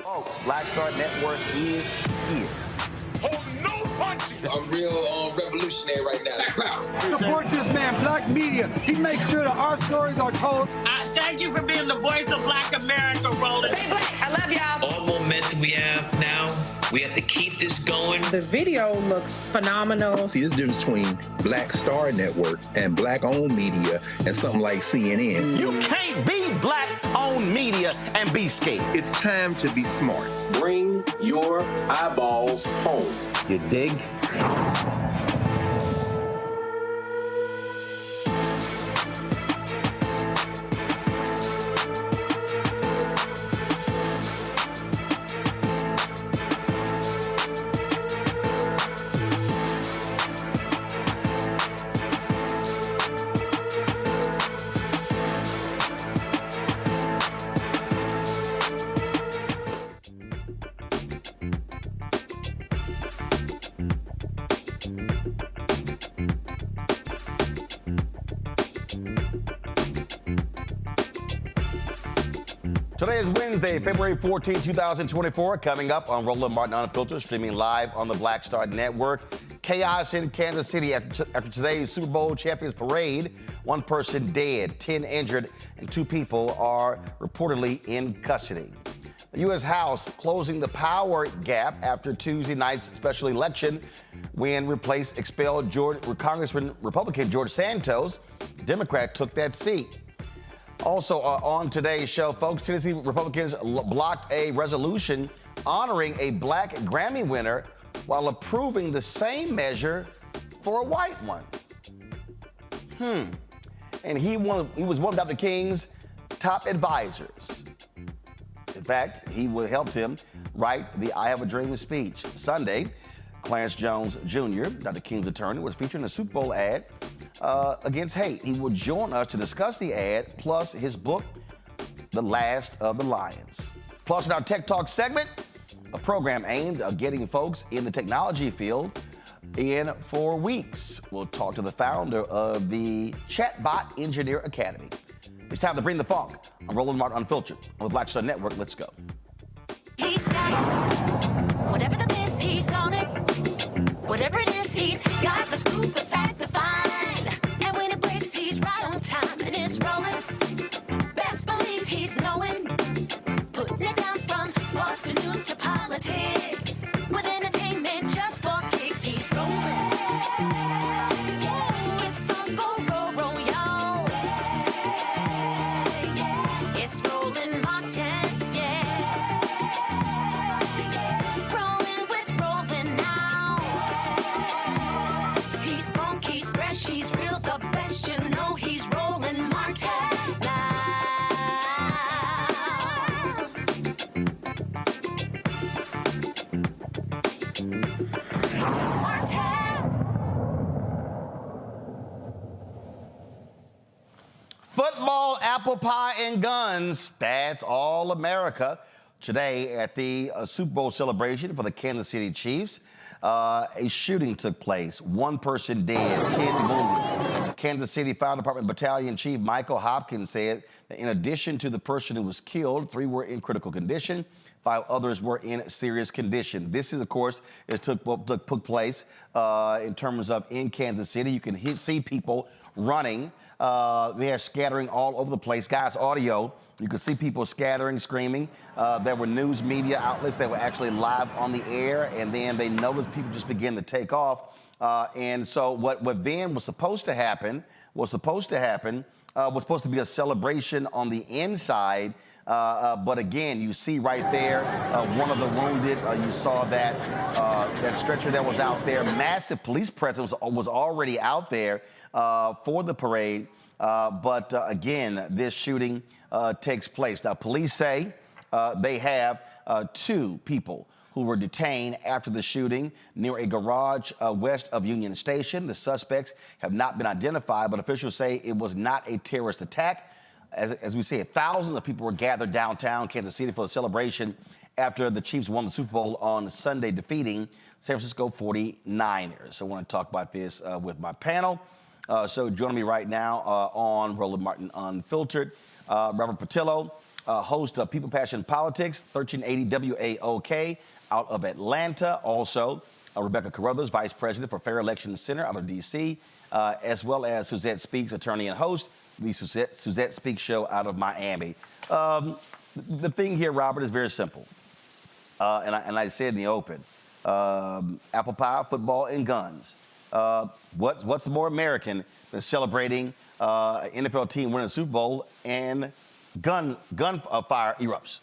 Folks, Black Star Network is here. Hold no punch! I'm real revolutionary right now. Support this man, Black Media. He makes sure that our stories are told. Thank you for being the voice of Black America, Roland. Stay black. I love y'all. All momentum we have now, we have to keep this going. The video looks phenomenal. See, this difference between Black Star Network and Black-owned media and something like CNN. You can't be Black-owned media and be scared. It's time to be smart. Bring your eyeballs home. You dig? Today is Wednesday, February 14, 2024. Coming up on Roland Martin Unfiltered, streaming live on the Black Star Network. Chaos in Kansas City after today's Super Bowl champions parade. One person dead, 10 injured, and 2 people are reportedly in custody. The U.S. House closing the power gap after Tuesday night's special election when replaced expelled Congressman Republican George Santos. Democrat took that seat. Also on today's show, folks, Tennessee Republicans blocked a resolution honoring a Black Grammy winner while approving the same measure for a white one. And he was one of Dr. King's top advisors. In fact, he helped him write the I Have a Dream speech. Sunday, Clarence Jones Jr., Dr. King's attorney, was featured in a Super Bowl ad against hate. He will join us to discuss the ad, plus his book, The Last of the Lions. Plus, in our Tech Talk segment, a program aimed at getting folks in the technology field in 4 weeks. We'll talk to the founder of the Chatbot Engineer Academy. It's time to bring the funk. I'm Roland Martin Unfiltered on the Black Star Network. Let's go. He's got it. Whatever the biz, he's on it. Whatever it is, he's got the scoop, the fact, the find. And when it breaks, he's right on time and it's rolling. Best believe he's knowing. Putting it down from sports to news to politics. With entertainment just for kicks, he's rolling. It's on go, roll, y'all. It's Roland Martin, yeah. Rolling with Roland now. He's funky, he's fresh, he's real, the best, you know he's Roland Martin now. Football, apple pie, and guns. That's all America. Today at the Super Bowl celebration for the Kansas City Chiefs, a shooting took place. 1 person dead, 10 wounded. Kansas City Fire Department Battalion Chief Michael Hopkins said that in addition to the person who was killed, 3 were in critical condition. 5 others were in serious condition. This is, of course, took place in terms of in Kansas City. You can see people running. They are scattering all over the place. Guys, audio, you could see people scattering, screaming. There were news media outlets that were actually live on the air, and then they noticed people just begin to take off. And so what then was supposed to happen was supposed to be a celebration on the inside. But again, you see right there, one of the wounded, you saw that stretcher that was out there. Massive police presence was already out there for the parade. But again, this shooting takes place. Now, police say they have 2 people who were detained after the shooting near a garage west of Union Station. The suspects have not been identified, but officials say it was not a terrorist attack. As we say, thousands of people were gathered downtown Kansas City for the celebration after the Chiefs won the Super Bowl on Sunday, defeating San Francisco 49ers. So I want to talk about this with my panel. So joining me right now on Roland Martin Unfiltered, Robert Patillo, host of People Passion Politics, 1380 WAOK out of Atlanta. Also, Rebecca Carruthers, Vice President for Fair Elections Center out of D.C., as well as Suzette Speaks, attorney and host, the Suzette Speaks show out of Miami. The thing here, Robert, is very simple. And I said in the open, apple pie, football, and guns. What's more American than celebrating an NFL team winning a Super Bowl and gunfire erupts?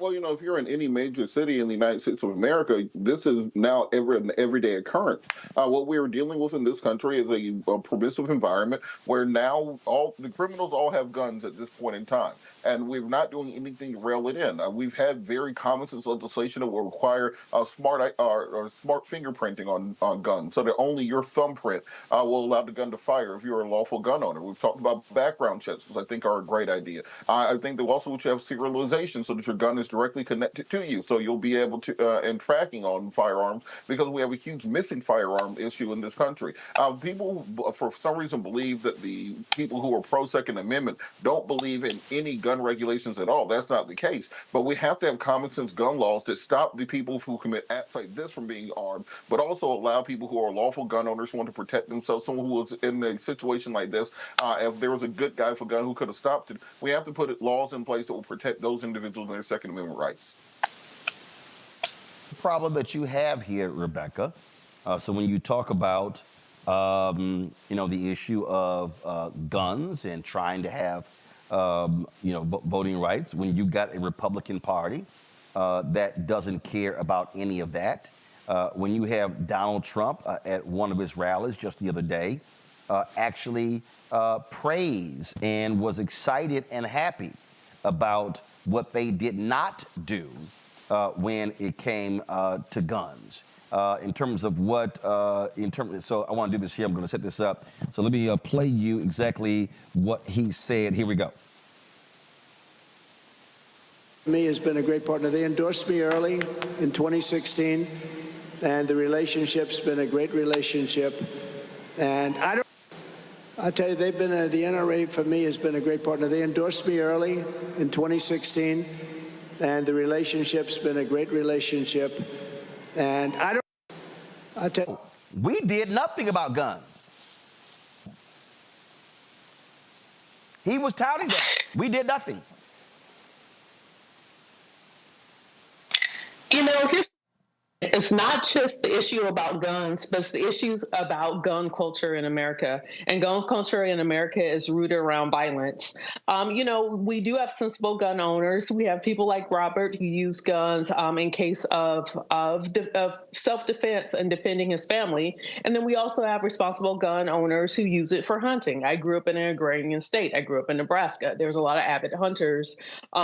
Well, if you're in any major city in the United States of America, this is now an everyday occurrence. What we are dealing with in this country is a permissive environment where now all the criminals all have guns at this point in time, and we're not doing anything to rail it in. We've had very common sense legislation that will require smart fingerprinting on guns, so that only your thumbprint will allow the gun to fire if you're a lawful gun owner. We've talked about background checks, which I think are a great idea. I think that also we should have serialization so that your gun is directly connected to you, so you'll be able to and tracking on firearms, because we have a huge missing firearm issue in this country. People, for some reason, believe that the people who are pro-Second Amendment don't believe in any gun regulations at all. That's not the case. But we have to have common sense gun laws that stop the people who commit acts like this from being armed, but also allow people who are lawful gun owners who want to protect themselves. Someone who was in a situation like this, if there was a good guy with a gun who could have stopped it, we have to put laws in place that will protect those individuals and their Second Amendment rights. The problem that you have here, Rebecca, so when you talk about the issue of guns and trying to have voting rights, when you've got a Republican Party that doesn't care about any of that, when you have Donald Trump at one of his rallies just the other day actually praised and was excited and happy about what they did not do when it came to guns. In terms of what, so I want to do this here. I'm going to set this up. So let me play you exactly what he said. Here we go. Me has been a great partner. They endorsed me early in 2016, and the relationship's been a great relationship. And I'll tell you, they've been the NRA for me has been a great partner. They endorsed me early in 2016, and the relationship's been a great relationship. And I'll tell you, we did nothing about guns. He was touting that. We did nothing. It's not just the issue about guns, but it's the issues about gun culture in America. And gun culture in America is rooted around violence. We do have sensible gun owners. We have people like Robert who use guns in case of self-defense and defending his family. And then we also have responsible gun owners who use it for hunting. I grew up in an agrarian state. I grew up in Nebraska. There's a lot of avid hunters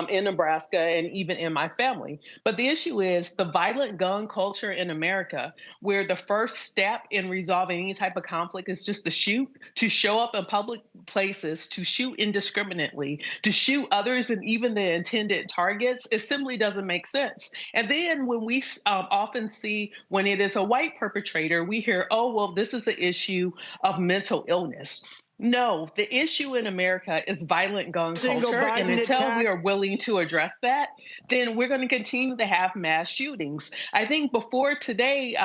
in Nebraska and even in my family. But the issue is the violent gun culture in America, where the first step in resolving any type of conflict is just to show up in public places, to shoot indiscriminately, to shoot others and even the intended targets. It simply doesn't make sense. And then when we often see when it is a white perpetrator, we hear, oh, well, this is an issue of mental illness. No, the issue in America is violent gun culture, and until we are willing to address that, then we're going to continue to have mass shootings. I think before today,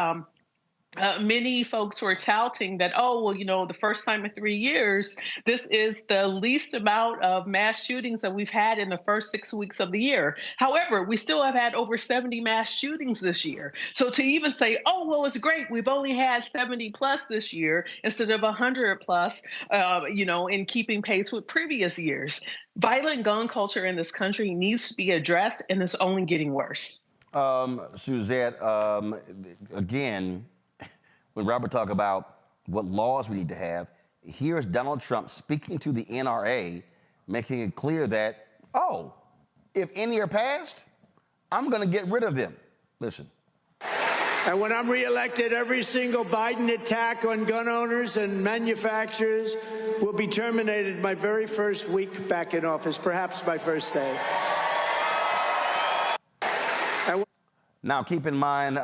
many folks were touting that, the first time in 3 years, this is the least amount of mass shootings that we've had in the first 6 weeks of the year. However, we still have had over 70 mass shootings this year. So to even say, it's great, we've only had 70 plus this year instead of 100 plus, in keeping pace with previous years. Violent gun culture in this country needs to be addressed, and it's only getting worse. Suzette, again, when Robert talked about what laws we need to have, here's Donald Trump speaking to the NRA, making it clear that, if any are passed, I'm going to get rid of them. Listen. And when I'm reelected, every single Biden attack on gun owners and manufacturers will be terminated my very first week back in office, perhaps my first day. Now, keep in mind,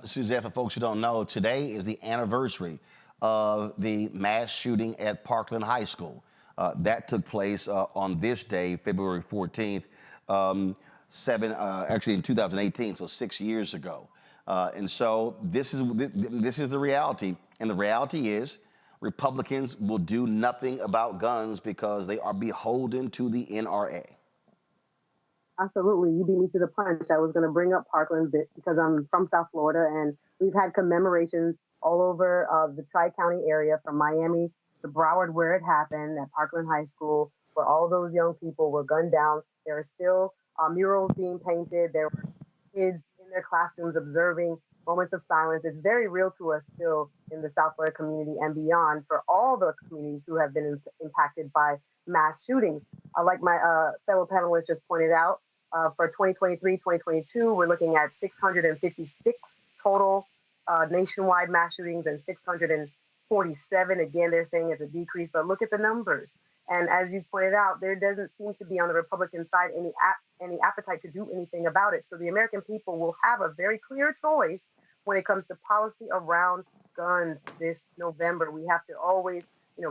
Suzette, for folks who don't know, today is the anniversary of the mass shooting at Parkland High School. That took place on this day, February 14th, actually in 2018, so 6 years ago. And so this is the reality. And the reality is Republicans will do nothing about guns because they are beholden to the NRA. Absolutely. You beat me to the punch. I was going to bring up Parkland because I'm from South Florida, and we've had commemorations all over the Tri-County area, from Miami to Broward, where it happened, at Parkland High School, where all those young people were gunned down. There are still murals being painted. There were kids in their classrooms observing moments of silence. It's very real to us still in the South Florida community and beyond, for all the communities who have been impacted by mass shootings. Like my fellow panelists just pointed out, for 2023, 2022, we're looking at 656 total nationwide mass shootings and 647. Again, they're saying it's a decrease, but look at the numbers. And as you pointed out, there doesn't seem to be on the Republican side any appetite to do anything about it. So the American people will have a very clear choice when it comes to policy around guns this November. We have to always,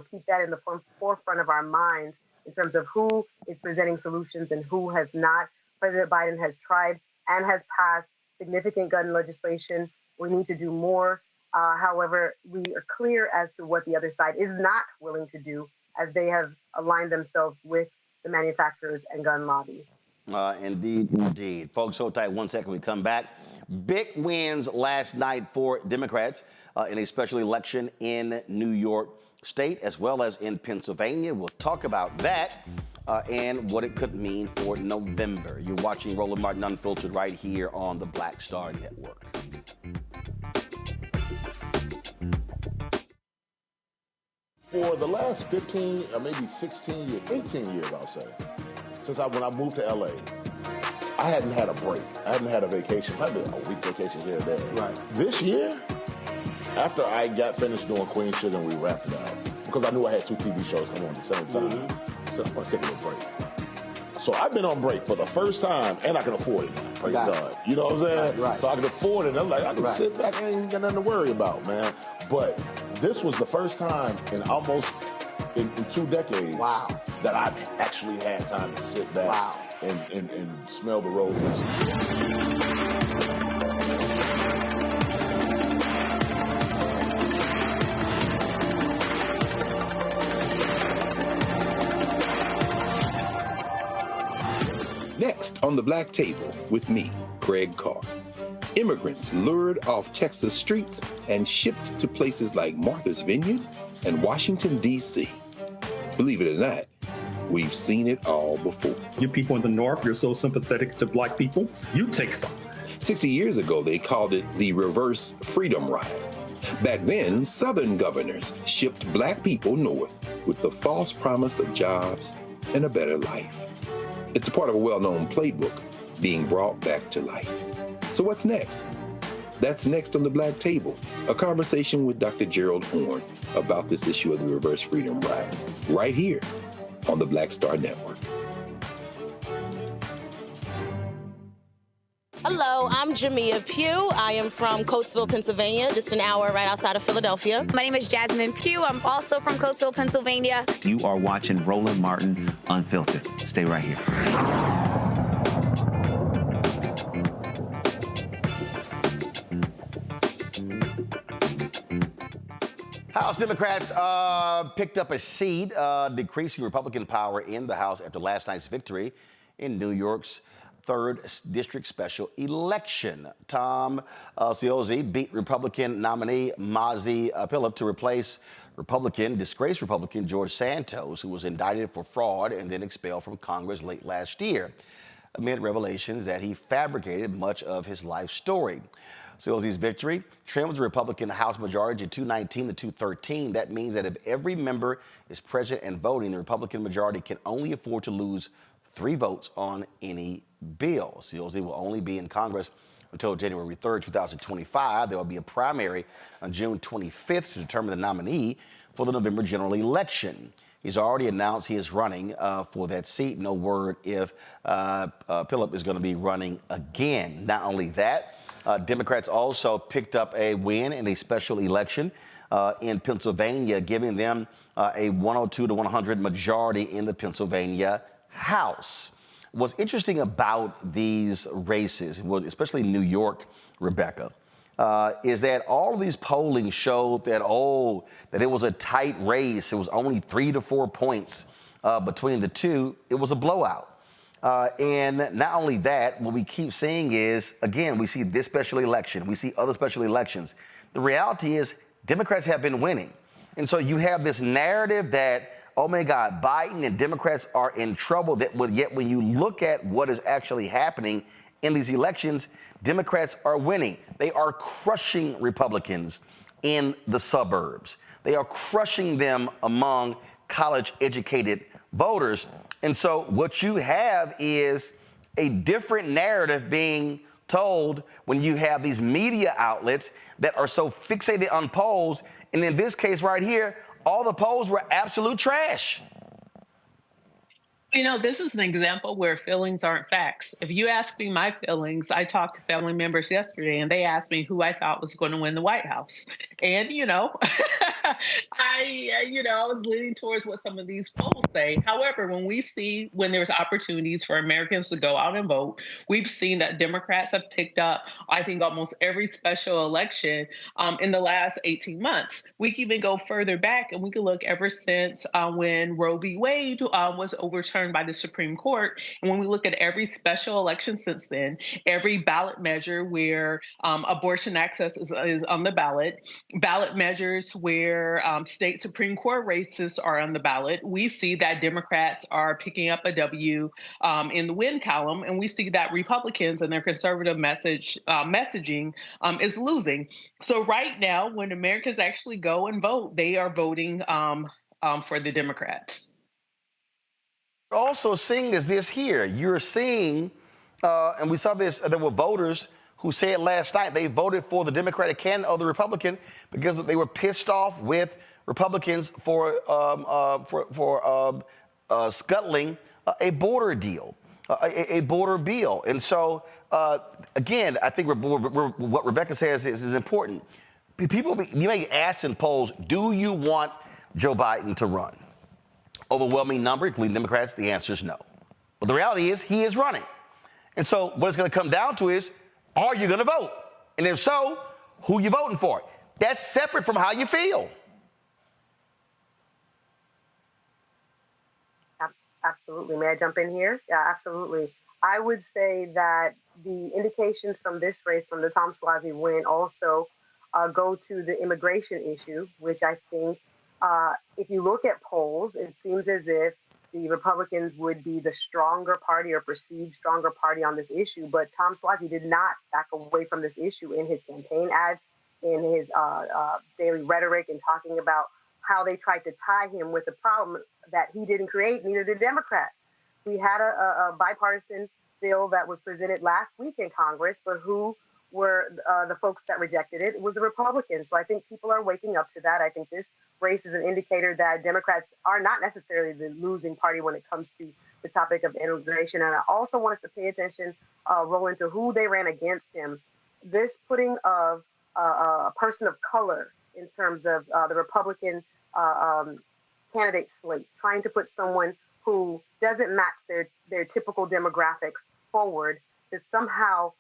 keep that in the forefront of our minds in terms of who is presenting solutions and who has not. President Biden has tried and has passed significant gun legislation. We need to do more. However, we are clear as to what the other side is not willing to do, as they have aligned themselves with the manufacturers and gun lobby. Indeed. Folks, hold tight 1 second. We come back. Big wins last night for Democrats in a special election in New York State, as well as in Pennsylvania. We'll talk about that and what it could mean for November. You're watching Roland Martin Unfiltered right here on the Black Star Network. For the last 15 or maybe 16 years, 18 years, I'll say, since when I moved to LA, I hadn't had a break. I hadn't had a vacation, probably a week vacation here or there. Right. This year, after I got finished doing Queen Sugar and we wrapped it out, because I knew I had 2 TV shows coming on at the same time, I said, I'm going to take a little break. So I've been on break for the first time, and I can afford it now. Praise God. You know what I'm saying? Right. So I can afford it. I'm like, I can sit back and ain't got nothing to worry about, man. But this was the first time in almost in 2 decades that I've actually had time to sit back and smell the roses. Next on the Black Table with me, Craig Carr. Immigrants lured off Texas streets and shipped to places like Martha's Vineyard and Washington, D.C. Believe it or not, we've seen it all before. You people in the North, you're so sympathetic to Black people, you take them. 60 years ago, they called it the reverse freedom rides. Back then, Southern governors shipped Black people north with the false promise of jobs and a better life. It's a part of a well-known playbook being brought back to life. So what's next? That's next on the Black Table, a conversation with Dr. Gerald Horne about this issue of the reverse freedom rides, right here on the Black Star Network. Hello, I'm Jamia Pugh. I am from Coatesville, Pennsylvania, just an hour right outside of Philadelphia. My name is Jasmine Pugh. I'm also from Coatesville, Pennsylvania. You are watching Roland Martin Unfiltered. Stay right here. House Democrats picked up a seat, decreasing Republican power in the House after last night's victory in New York's 3rd District Special Election. Tom Ciozzi beat Republican nominee Mazi Philip to replace disgraced Republican George Santos, who was indicted for fraud and then expelled from Congress late last year, amid revelations that he fabricated much of his life story. Ciozzi's victory trims the Republican House majority to 219 to 213. That means that if every member is present and voting, the Republican majority can only afford to lose 3 votes on any bill. Ciozzi will only be in Congress until January 3rd, 2025. There will be a primary on June 25th to determine the nominee for the November general election. He's already announced he is running for that seat. No word if Philip is going to be running again. Not only that, Democrats also picked up a win in a special election in Pennsylvania, giving them a 102 to 100 majority in the Pennsylvania House. What's interesting about these races, especially New York, Rebecca, is that all of these polling showed that, that it was a tight race. It was only 3 to 4 points between the two. It was a blowout. And not only that, what we keep seeing is, again, we see this special election. We see other special elections. The reality is Democrats have been winning. And so you have this narrative that, oh my God, Biden and Democrats are in trouble. Yet when you look at what is actually happening in these elections, Democrats are winning. They are crushing Republicans in the suburbs. They are crushing them among college-educated voters. And so what you have is a different narrative being told when you have these media outlets that are so fixated on polls. And in this case right here, all the polls were absolute trash. You know, this is an example where feelings aren't facts. If you ask me my feelings, I talked to family members yesterday and they asked me who I thought was going to win the White House. And, I was leaning towards what some of these polls say. However, when there's opportunities for Americans to go out and vote, we've seen that Democrats have picked up, I think, almost every special election in the last 18 months. We can even go further back and we can look ever since when Roe v. Wade was overturned by the Supreme Court. And when we look at every special election since then, every ballot measure where abortion access is on the ballot measures where state Supreme Court races are on the ballot, we see that Democrats are picking up a W in the win column, and we see that Republicans and their conservative messaging is losing. So right now, when Americans actually go and vote, they are voting for the Democrats. Also seeing is this here. You're seeing, and we saw this, there were voters who said last night they voted for the Democratic candidate or the Republican because they were pissed off with Republicans for scuttling a border deal, a border bill. And so, again, I think what Rebecca says is important. You may ask in polls, do you want Joe Biden to run? Overwhelming number, including Democrats, the answer is no. But the reality is he is running. And so what it's going to come down to is, are you going to vote? And if so, who are you voting for? That's separate from how you feel. Absolutely. May I jump in here? Yeah, absolutely. I would say that the indications from this race, from the Tom Suozzi win, also go to the immigration issue, which I think if you look at polls, it seems as if the Republicans would be the stronger party or perceived stronger party on this issue. But Tom Suozzi did not back away from this issue in his campaign ads, in his daily rhetoric, and talking about how they tried to tie him with a problem that he didn't create, neither did Democrats. We had a bipartisan bill that was presented last week in Congress, but who were the folks that rejected it? It was the Republicans. So I think people are waking up to that. I think this race is an indicator that Democrats are not necessarily the losing party when it comes to the topic of immigration. And I also want us to pay attention, Roland, to who they ran against him. This putting of a person of color in terms of the Republican candidate slate, trying to put someone who doesn't match their typical demographics forward to somehow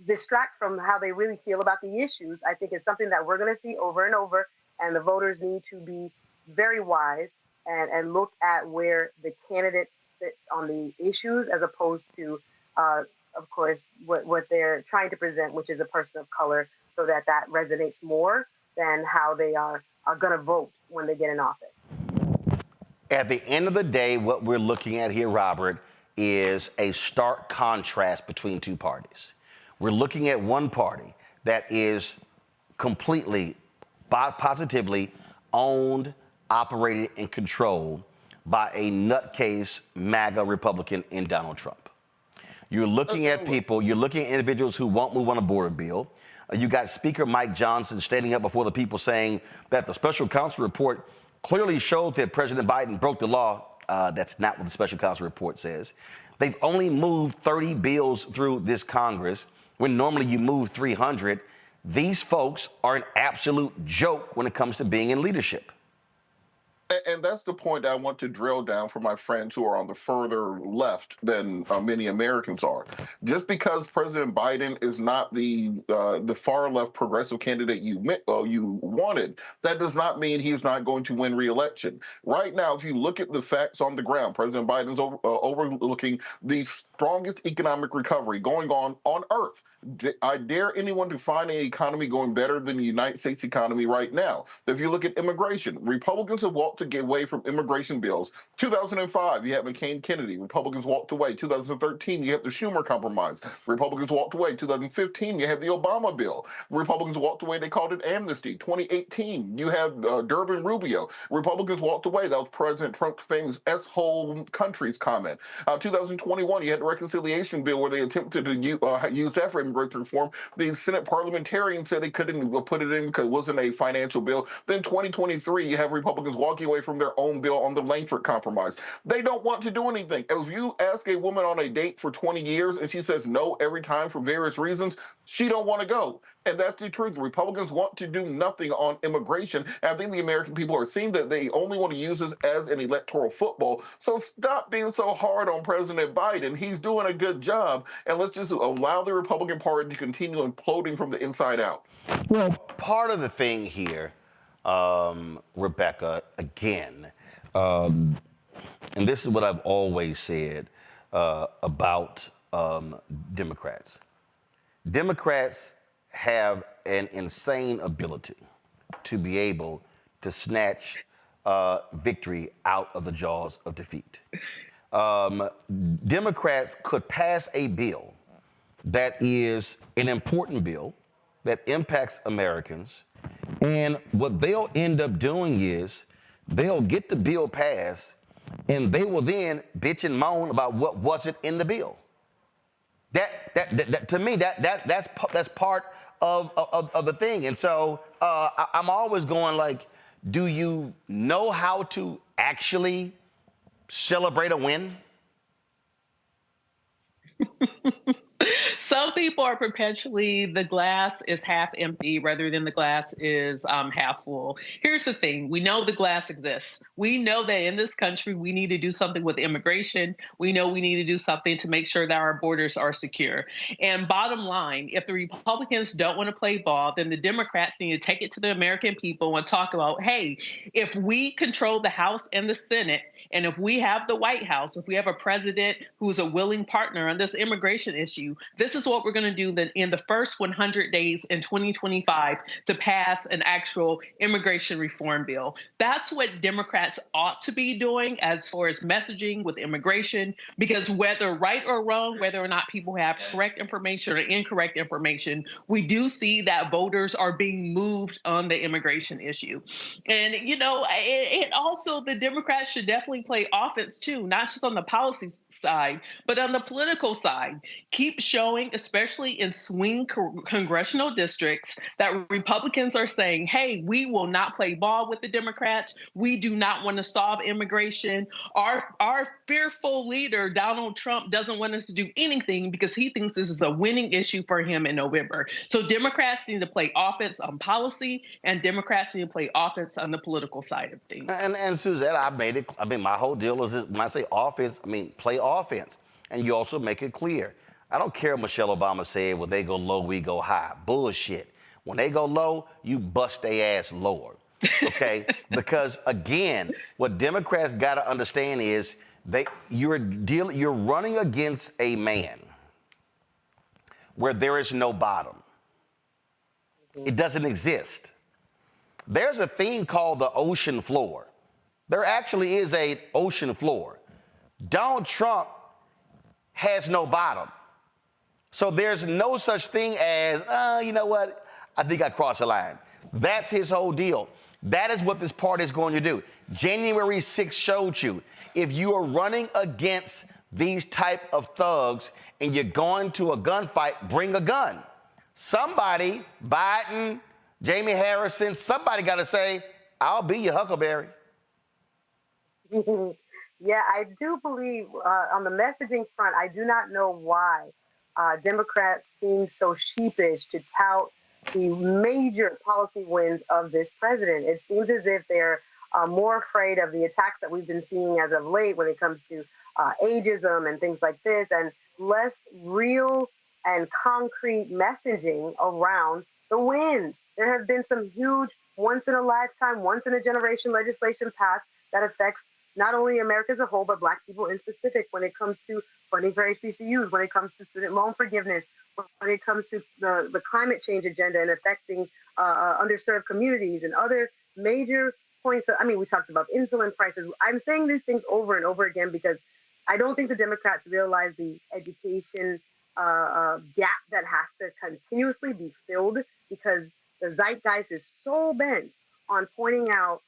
distract from how they really feel about the issues, I think is something that we're going to see over and over. And the voters need to be very wise and look at where the candidate sits on the issues as opposed to, of course, what they're trying to present, which is a person of color, so that resonates more than how they are going to vote when they get in office. At the end of the day, what we're looking at here, Robert, is a stark contrast between two parties. We're looking at one party that is completely, positively owned, operated, and controlled by a nutcase MAGA Republican in Donald Trump. You're looking at people, you're looking at individuals who won't move on a border bill. You got Speaker Mike Johnson standing up before the people saying that the special counsel report clearly showed that President Biden broke the law. That's not what the special counsel report says. They've only moved 30 bills through this Congress when normally you move 300. These folks are an absolute joke when it comes to being in leadership. And that's the point I want to drill down for my friends who are on the further left than many Americans are. Just because President Biden is not the far left progressive candidate you wanted, that does not mean he's not going to win re-election. Right now, if you look at the facts on the ground, President Biden's overlooking the strongest economic recovery going on Earth. I dare anyone to find an economy going better than the United States economy right now. If you look at immigration, Republicans have walked to get away from immigration bills. 2005, you have McCain-Kennedy. Republicans walked away. 2013, you have the Schumer Compromise. Republicans walked away. 2015, you have the Obama bill. Republicans walked away. They called it amnesty. 2018, you have Durbin Rubio. Republicans walked away. That was President Trump's famous S-whole countries comment. 2021, you had the reconciliation bill where they attempted to use that for immigration reform. The Senate parliamentarians said they couldn't put it in because it wasn't a financial bill. Then 2023, you have Republicans walking away from their own bill on the Langford Compromise. They don't want to do anything. If you ask a woman on a date for 20 years and she says no every time for various reasons, she don't want to go. And that's the truth. Republicans want to do nothing on immigration. And I think the American people are seeing that they only want to use this as an electoral football. So stop being so hard on President Biden. He's doing a good job. And let's just allow the Republican Party to continue imploding from the inside out. Well, part of the thing here, Rebecca, again, and this is what I've always said about Democrats. Democrats have an insane ability to be able to snatch victory out of the jaws of defeat. Democrats could pass a bill that is an important bill that impacts Americans, and what they'll end up doing is they'll get the bill passed, and they will then bitch and moan about what wasn't in the bill. That to me, that's part of the thing. And so I'm always going like, do you know how to actually celebrate a win? Some people are perpetually, the glass is half empty rather than the glass is half full. Here's the thing. We know the glass exists. We know that in this country, we need to do something with immigration. We know we need to do something to make sure that our borders are secure. And bottom line, if the Republicans don't want to play ball, then the Democrats need to take it to the American people and talk about, hey, if we control the House and the Senate, and if we have the White House, if we have a president who's a willing partner on this immigration issue, this is what we're going to do then in the first 100 days in 2025 to pass an actual immigration reform bill. That's what Democrats ought to be doing as far as messaging with immigration, because whether right or wrong, whether or not people have correct information or incorrect information, we do see that voters are being moved on the immigration issue. And, you know, and also the Democrats should definitely play offense too, not just on the policy side, but on the political side. Keep showing, especially in swing congressional districts, that Republicans are saying, hey, we will not play ball with the Democrats. We do not want to solve immigration. Our fearful leader, Donald Trump, doesn't want us to do anything because he thinks this is a winning issue for him in November. So Democrats need to play offense on policy, and Democrats need to play offense on the political side of things. And Suzette, I mean, my whole deal is this, when I say offense, I mean play offense. And you also make it clear. I don't care what Michelle Obama said, when they go low, we go high. Bullshit. When they go low, you bust their ass lower. Okay? Because again, what Democrats got to understand is you're running against a man where there is no bottom. It doesn't exist. There's a thing called the ocean floor. There actually is an ocean floor. Donald Trump has no bottom. So there's no such thing as, you know what, I think I crossed the line. That's his whole deal. That is what this party is going to do. January 6th showed you, if you are running against these type of thugs and you're going to a gunfight, bring a gun. Somebody, Biden, Jamie Harrison, somebody got to say, I'll be your Huckleberry. Yeah, I do believe on the messaging front, I do not know why Democrats seem so sheepish to tout the major policy wins of this president. It seems as if they're more afraid of the attacks that we've been seeing as of late when it comes to ageism and things like this, and less real and concrete messaging around the wins. There have been some huge once in a lifetime, once in a generation legislation passed that affects not only America as a whole, but Black people in specific when it comes to funding for HBCUs, when it comes to student loan forgiveness, when it comes to the climate change agenda and affecting underserved communities and other major points. We talked about insulin prices. I'm saying these things over and over again because I don't think the Democrats realize the education gap that has to continuously be filled, because the zeitgeist is so bent on pointing out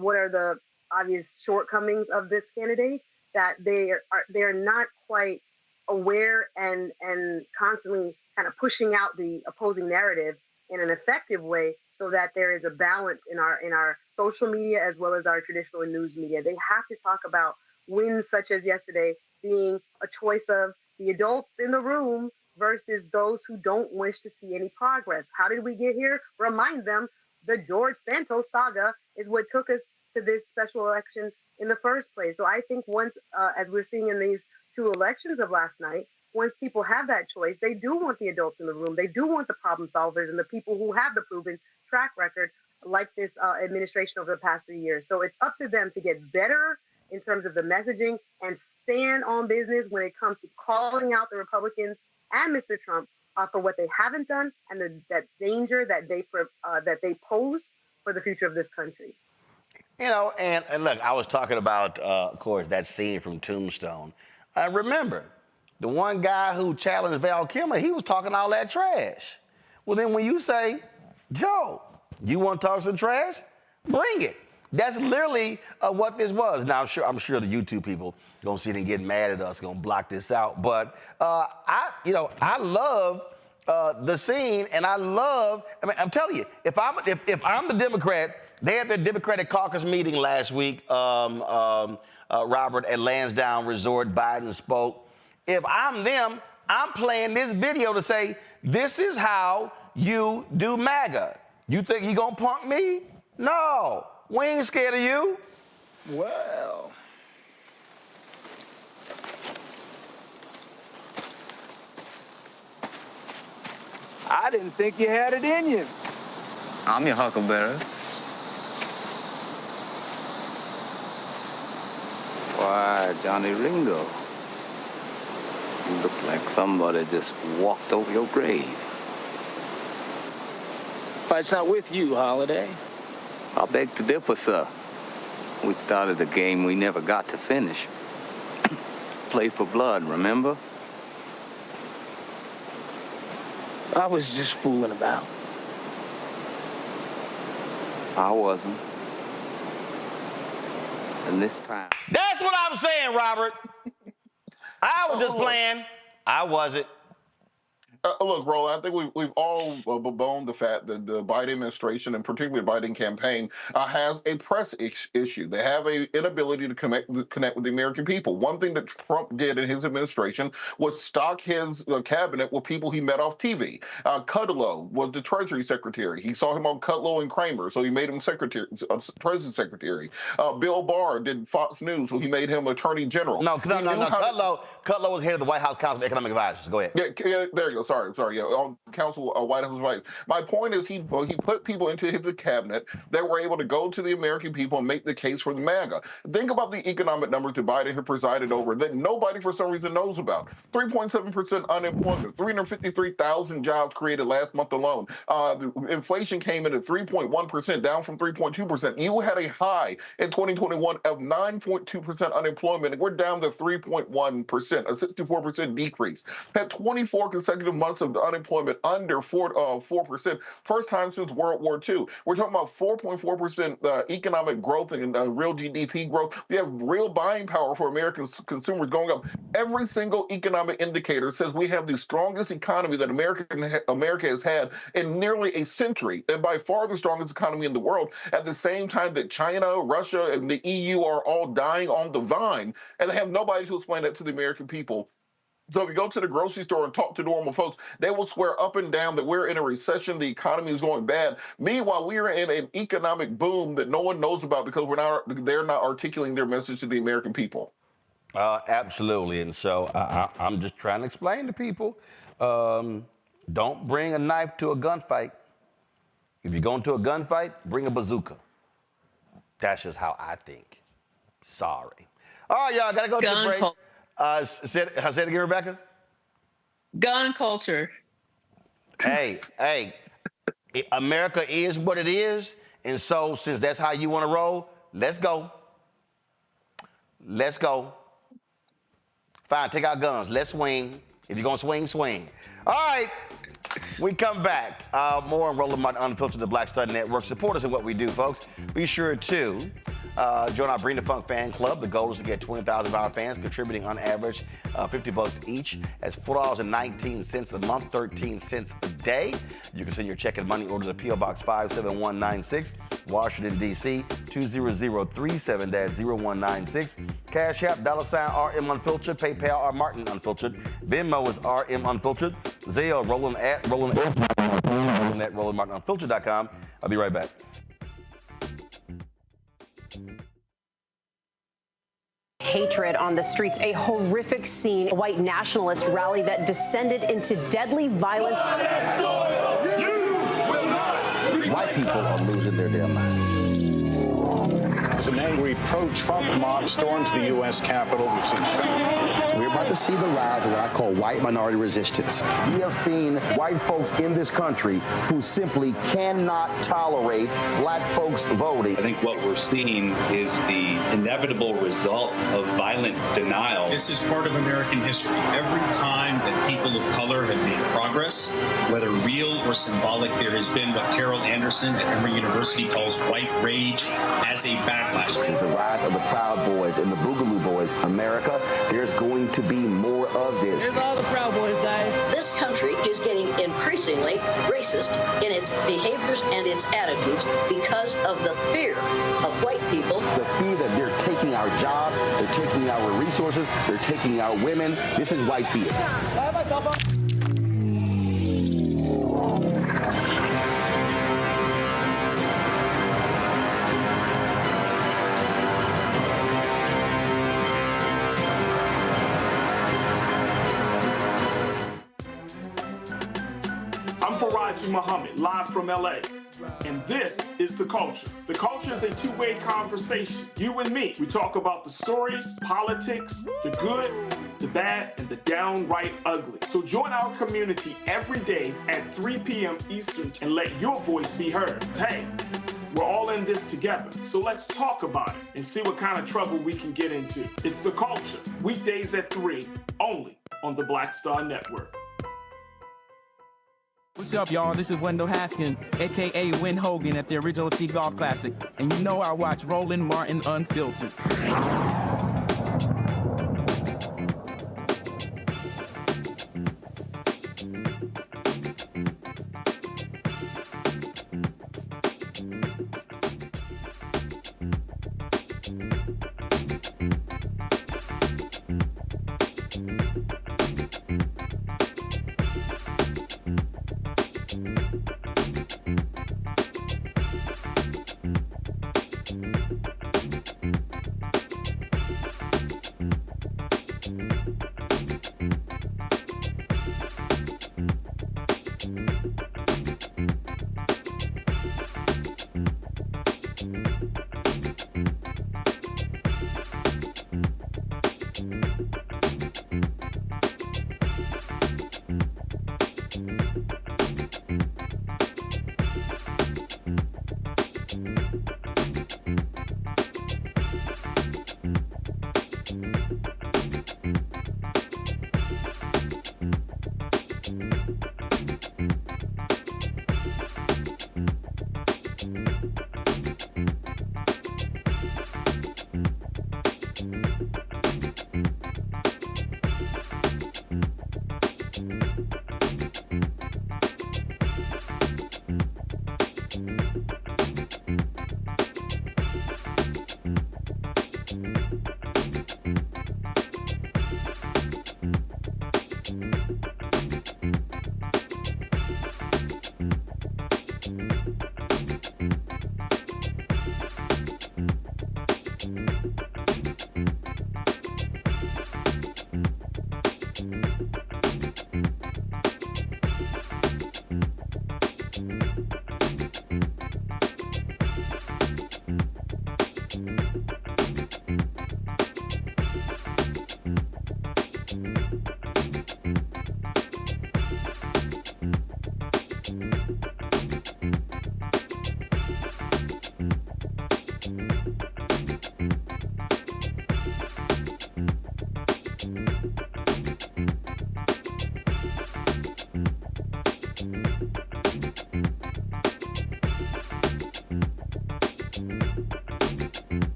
what are the obvious shortcomings of this candidate that they're not quite aware and constantly kind of pushing out the opposing narrative in an effective way so that there is a balance in our social media as well as our traditional news media. They have to talk about wins such as yesterday being a choice of the adults in the room versus those who don't wish to see any progress. How did we get here? Remind them the George Santos saga is what took us to this special election in the first place. So I think once, as we're seeing in these two elections of last night, once people have that choice, they do want the adults in the room. They do want the problem solvers and the people who have the proven track record like this administration over the past 3 years. So it's up to them to get better in terms of the messaging and stand on business when it comes to calling out the Republicans and Mr. Trump for what they haven't done and that danger that they pose for the future of this country. You know, and look, I was talking about, of course, that scene from Tombstone. Remember, the one guy who challenged Val Kilmer, he was talking all that trash. Well, then when you say, Joe, you want to talk some trash? Bring it. That's literally what this was. Now, I'm sure the YouTube people gonna sit and get mad at us, gonna block this out. But I love the scene, and I'm telling you, if I'm the Democrat, they had their Democratic caucus meeting last week, Robert, at Lansdowne Resort. Biden spoke. If I'm them, I'm playing this video to say, this is how you do MAGA. You think you gonna punk me? No, we ain't scared of you. Well, I didn't think you had it in you. I'm your huckleberry. Why, Johnny Ringo, you look like somebody just walked over your grave. Fight's not with you, Holiday. I beg to differ, sir. We started a game we never got to finish. Play for blood, remember? I was just fooling about. I wasn't. And this time... That's what I'm saying, Robert. I was just playing. I wasn't. Look, Roland, I think we've all bemoaned the fact that the Biden administration, and particularly the Biden campaign, has a press issue. They have an inability to connect with the American people. One thing that Trump did in his administration was stock his cabinet with people he met off TV. Kudlow was the Treasury Secretary. He saw him on Kudlow and Kramer, so he made him Treasury Secretary. Bill Barr did Fox News, so he made him Attorney General. No. Kudlow was head of the White House Council of Economic Advisors. Go ahead. Yeah, there you go. Sorry. Yeah, on Council White House Advisors. My point is he put people into his cabinet that were able to go to the American people and make the case for the MAGA. Think about the economic numbers that Biden had presided over that nobody for some reason knows about. 3.7% unemployment, 353,000 jobs created last month alone. The inflation came in at 3.1%, down from 3.2%. You had a high in 2021 of 9.2% unemployment, and we're down to 3.1%, a 64% decrease. Had 24 consecutive months of unemployment under 4%, first time since World War II. We're talking about 4.4% economic growth and real GDP growth. We have real buying power for American consumers going up. Every single economic indicator says we have the strongest economy that America has had in nearly a century, and by far the strongest economy in the world, at the same time that China, Russia, and the EU are all dying on the vine, and they have nobody to explain that to the American people. So if you go to the grocery store and talk to normal folks, they will swear up and down that we're in a recession, the economy is going bad. Meanwhile, we are in an economic boom that no one knows about because they're not articulating their message to the American people. Absolutely. And so I'm just trying to explain to people, don't bring a knife to a gunfight. If you're going to a gunfight, bring a bazooka. That's just how I think. Sorry. All right, y'all, got to go to the break. Say it again, Rebecca. Gun culture. Hey, America is what it is. And so since that's how you want to roll, let's go. Let's go. Fine, take out guns. Let's swing. If you're going to swing, swing. All right. We come back. More on Roland Martin Unfiltered, the Black Star Network. Support us in what we do, folks. Be sure to join our Bring the Funk fan club. The goal is to get 20,000 of our fans contributing on average $50 each. That's $4.19 a month, 13 cents a day. You can send your check and money order to P.O. Box 57196, Washington, D.C. 20037-0196. Cash App, $RM Unfiltered. PayPal, R Martin Unfiltered. Venmo is RM Unfiltered. Zelle, Roland at RolandMartinUnfiltered.com. I'll be right back. Hatred on the streets, a horrific scene, a white nationalist rally that descended into deadly violence. White people are losing their damn minds. As an angry pro-Trump mob storms the U.S. Capitol, we're about to see the rise of what I call white minority resistance. We have seen white folks in this country who simply cannot tolerate black folks voting. I think what we're seeing is the inevitable result of violent denial. This is part of American history. Every time that people of color have made progress, whether real or symbolic, there has been what Carol Anderson at Emory University calls white rage as a backlash. This is the rise of the Proud Boys and the Boogaloo Boys. America, there's going to be more of this. Here's all the Proud Boys, guys. This country is getting increasingly racist in its behaviors and its attitudes because of the fear of white people. The fear that they're taking our jobs, they're taking our resources, they're taking our women. This is white fear. Muhammad, live from LA. And this is The Culture. The Culture is a two-way conversation. You and me. We talk about the stories, politics, the good, the bad, and the downright ugly. So join our community every day at 3 p.m. Eastern and let your voice be heard. Hey, we're all in this together. So let's talk about it and see what kind of trouble we can get into. It's The Culture. Weekdays at 3, only on the Black Star Network. What's up, y'all? This is Wendell Haskins, a.k.a. Win Hogan at the Original T Golf Classic. And you know I watch Roland Martin Unfiltered.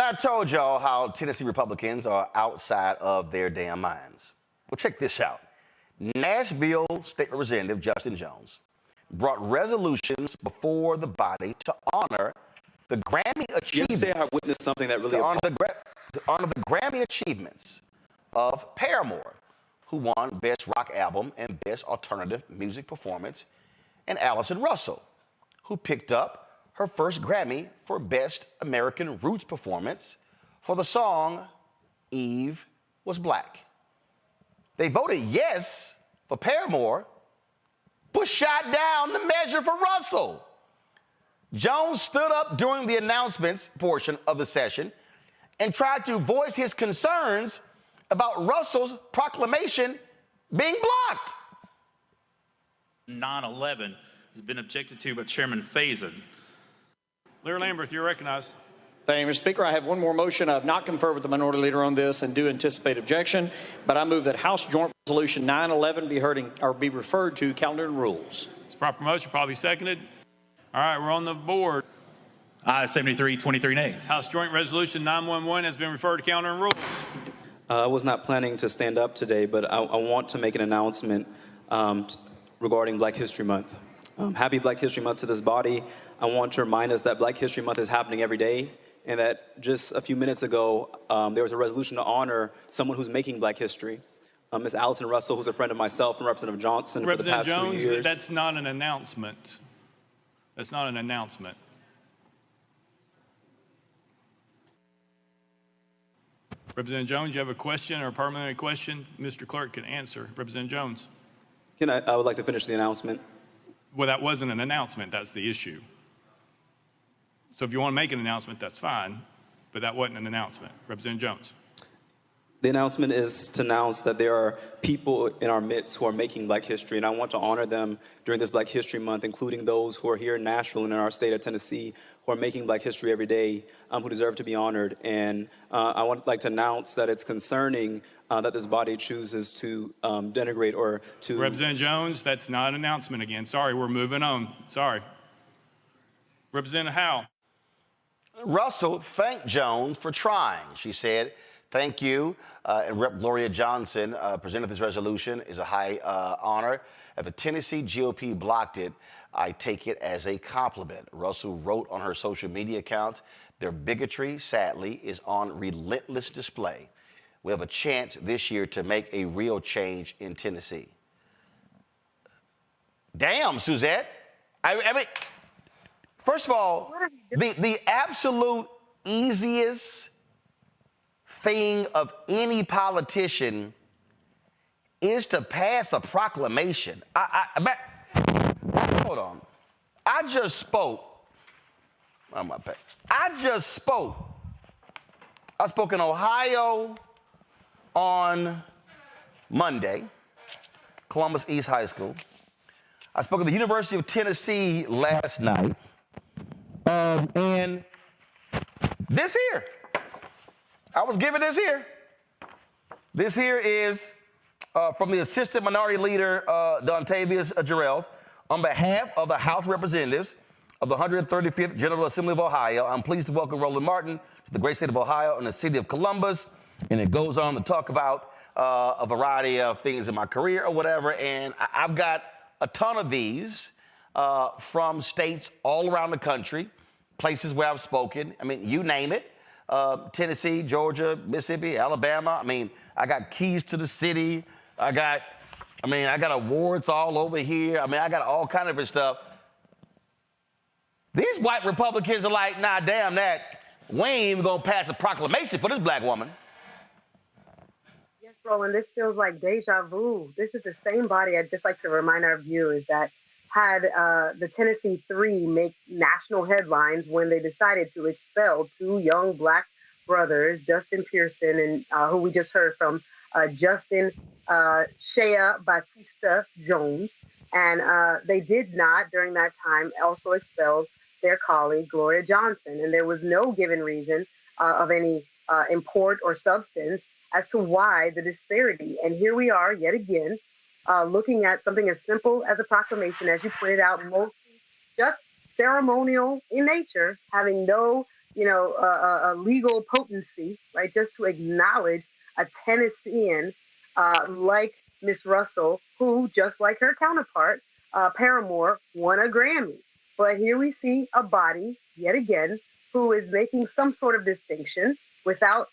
Now, I told y'all how Tennessee Republicans are outside of their damn minds. Well, check this out. Nashville State Representative Justin Jones brought resolutions before the body to honor the Grammy achievements. Yesterday, I witnessed something that really to honor the Grammy achievements of Paramore, who won Best Rock Album and Best Alternative Music Performance, and Allison Russell, who picked up her first Grammy for Best American Roots Performance for the song Eve Was Black. They voted yes for Paramore, but shot down the measure for Russell. Jones stood up during the announcements portion of the session and tried to voice his concerns about Russell's proclamation being blocked. 9/11 has been objected to by Chairman Faison. Larry Lamberth, you're recognized. Thank you, Mr. Speaker. I have one more motion. I have not conferred with the minority leader on this and do anticipate objection, but I move that House Joint Resolution 911 be referred to calendar and rules. It's a proper motion, probably seconded. All right, we're on the board. Ayes 73, 23 nays. House Joint Resolution 911 has been referred to calendar and rules. I was not planning to stand up today, but I want to make an announcement regarding Black History Month. Happy Black History Month to this body. I want to remind us that Black History Month is happening every day, and that just a few minutes ago, there was a resolution to honor someone who's making Black history. Ms. Allison Russell, who's a friend of myself and Representative Johnson for the past few years. Representative Jones, that's not an announcement. That's not an announcement. Representative Jones, you have a question or a parliamentary question? Mr. Clerk can answer. Representative Jones. I would like to finish the announcement. Well, that wasn't an announcement. That's the issue. So if you want to make an announcement, that's fine, but that wasn't an announcement. Representative Jones. The announcement is to announce that there are people in our midst who are making Black history, and I want to honor them during this Black History Month, including those who are here in Nashville and in our state of Tennessee who are making Black history every day, who deserve to be honored. And I would like to announce that it's concerning that this body chooses to denigrate or to... Representative Jones, that's not an announcement again. Sorry, we're moving on. Sorry. Representative Howell. Russell thanked Jones for trying. She said, thank you. And Rep. Gloria Johnson presented this resolution. Is a high honor. If the Tennessee GOP blocked it, I take it as a compliment. Russell wrote on her social media accounts, their bigotry, sadly, is on relentless display. We have a chance this year to make a real change in Tennessee. Damn, Suzette. I mean, first of all, the absolute easiest thing of any politician is to pass a proclamation. Hold on. I just spoke. I spoke in Ohio on Monday, Columbus East High School. I spoke at the University of Tennessee last night. And this here, I was given this here. This here is from the Assistant Minority Leader, Dontavius Jarrells. On behalf of the House of Representatives of the 135th General Assembly of Ohio, I'm pleased to welcome Roland Martin to the great state of Ohio and the city of Columbus. And it goes on to talk about a variety of things in my career or whatever. And I've got a ton of these from states all around the country, places where I've spoken. I mean, you name it. Tennessee, Georgia, Mississippi, Alabama. I mean, I got keys to the city. I got awards all over here. I mean, I got all kind of different stuff. These white Republicans are like, nah, damn that. We ain't even gonna pass a proclamation for this black woman. Yes, Roland, this feels like deja vu. This is the same body. I'd just like to remind our viewers that had the Tennessee Three make national headlines when they decided to expel two young black brothers, Justin Pearson and who we just heard from, Justin Shea Batista Jones. And they did not, during that time, also expel their colleague, Gloria Johnson. And there was no given reason of any import or substance as to why the disparity. And here we are yet again, looking at something as simple as a proclamation, as you pointed out, mostly just ceremonial in nature, having no a legal potency, right? Just to acknowledge a Tennessean like Miss Russell, who, just like her counterpart, Paramore, won a Grammy. But here we see a body, yet again, who is making some sort of distinction without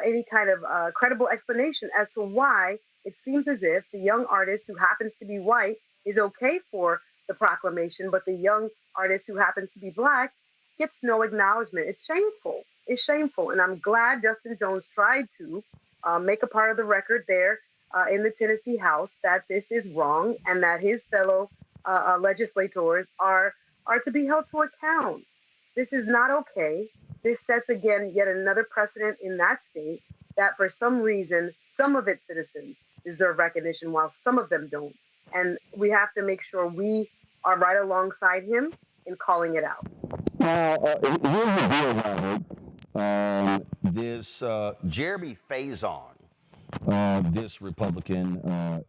any kind of credible explanation as to why it seems as if the young artist who happens to be white is okay for the proclamation, but the young artist who happens to be black gets no acknowledgement. It's shameful. It's shameful. And I'm glad Justin Jones tried to make a part of the record there in the Tennessee House that this is wrong and that his fellow legislators are to be held to account. This is not okay. This sets, again, yet another precedent in that state that for some reason, some of its citizens deserve recognition while some of them don't. And we have to make sure we are right alongside him in calling it out. Now, here's the deal, Robert. This Jeremy Faison, this Republican,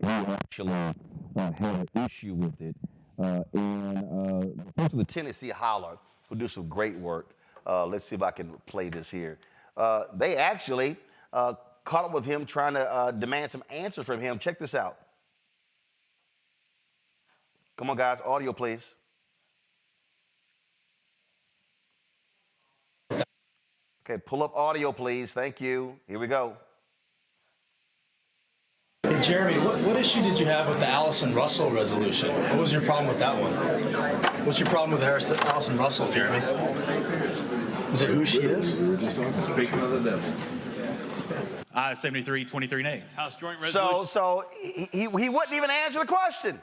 he actually had an issue with it. And the Tennessee Holler, who do some great work. Let's see if I can play this here. They actually caught up with him trying to demand some answers from him. Check this out. Come on, guys. Audio, please. Okay, pull up audio, please. Thank you. Here we go. Hey, Jeremy, what issue did you have with the Allison Russell resolution? What was your problem with that one? What's your problem with Allison Russell, Jeremy? Is it who she is? Speaking of the devil. 73-23 nays. House Joint Resolution. So he wouldn't even answer the question.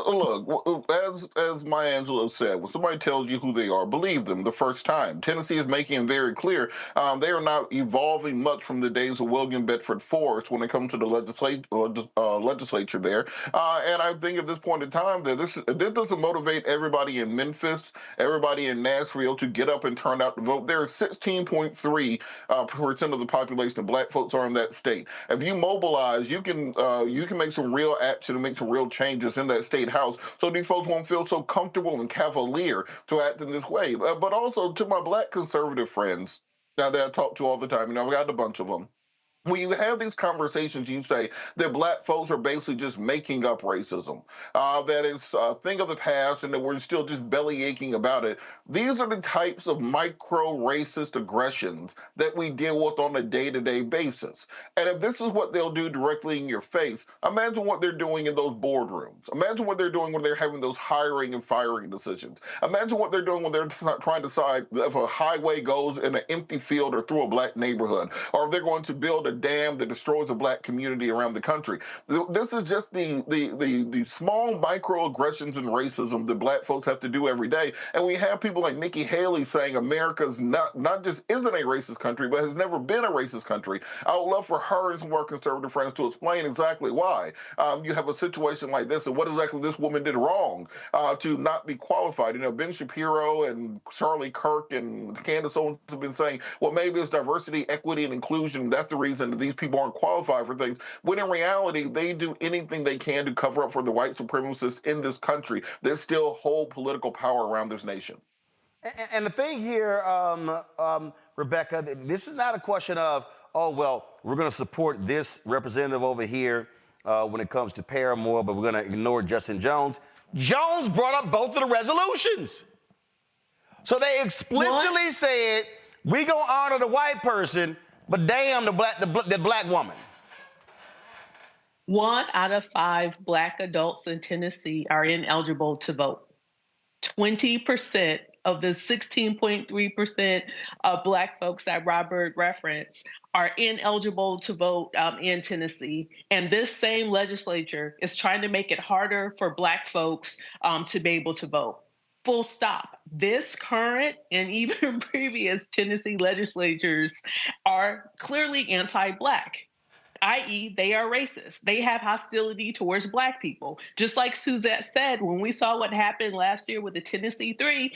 Look, as Maya Angelou said, when somebody tells you who they are, believe them the first time. Tennessee is making it very clear they are not evolving much from the days of William Bedford Forrest when it comes to the legislature there. And I think at this point in time that this doesn't motivate everybody in Memphis, everybody in Nashville to get up and turn out to vote. There are 16.3% of the population of black folks are in that state. If you mobilize, you can make some real action and make some real changes in that state house so these folks won't feel so comfortable and cavalier to act in this way. But also to my black conservative friends now that I talk to all the time, I've got a bunch of them. When you have these conversations, you say that black folks are basically just making up racism, that it's a thing of the past and that we're still just belly aching about it. These are the types of micro-racist aggressions that we deal with on a day-to-day basis. And if this is what they'll do directly in your face, imagine what they're doing in those boardrooms. Imagine what they're doing when they're having those hiring and firing decisions. Imagine what they're doing when they're trying to decide if a highway goes in an empty field or through a black neighborhood, or if they're going to build a dam that destroys a black community around the country. This is just the small microaggressions and racism that black folks have to do every day. And we have people like Nikki Haley saying America's not just isn't a racist country, but has never been a racist country. I would love for her and some more conservative friends to explain exactly why you have a situation like this and what exactly this woman did wrong to not be qualified. Ben Shapiro and Charlie Kirk and Candace Owens have been saying, well, maybe it's diversity, equity, and inclusion. That's the reason that these people aren't qualified for things, when in reality, they do anything they can to cover up for the white supremacists in this country that still hold political power around this nation. And the thing here, Rebecca, this is not a question of, oh, well, we're going to support this representative over here when it comes to Paramore, but we're going to ignore Justin Jones. Jones brought up both of the resolutions. So they explicitly said, we going to honor the white person, but damn the black woman. 1 out of 5 black adults in Tennessee are ineligible to vote. 20% of the 16.3% of black folks that Robert referenced are ineligible to vote in Tennessee. And this same legislature is trying to make it harder for black folks to be able to vote. Full stop. This current and even previous Tennessee legislatures are clearly anti-black, i.e. they are racist. They have hostility towards black people. Just like Suzette said, when we saw what happened last year with the Tennessee 3,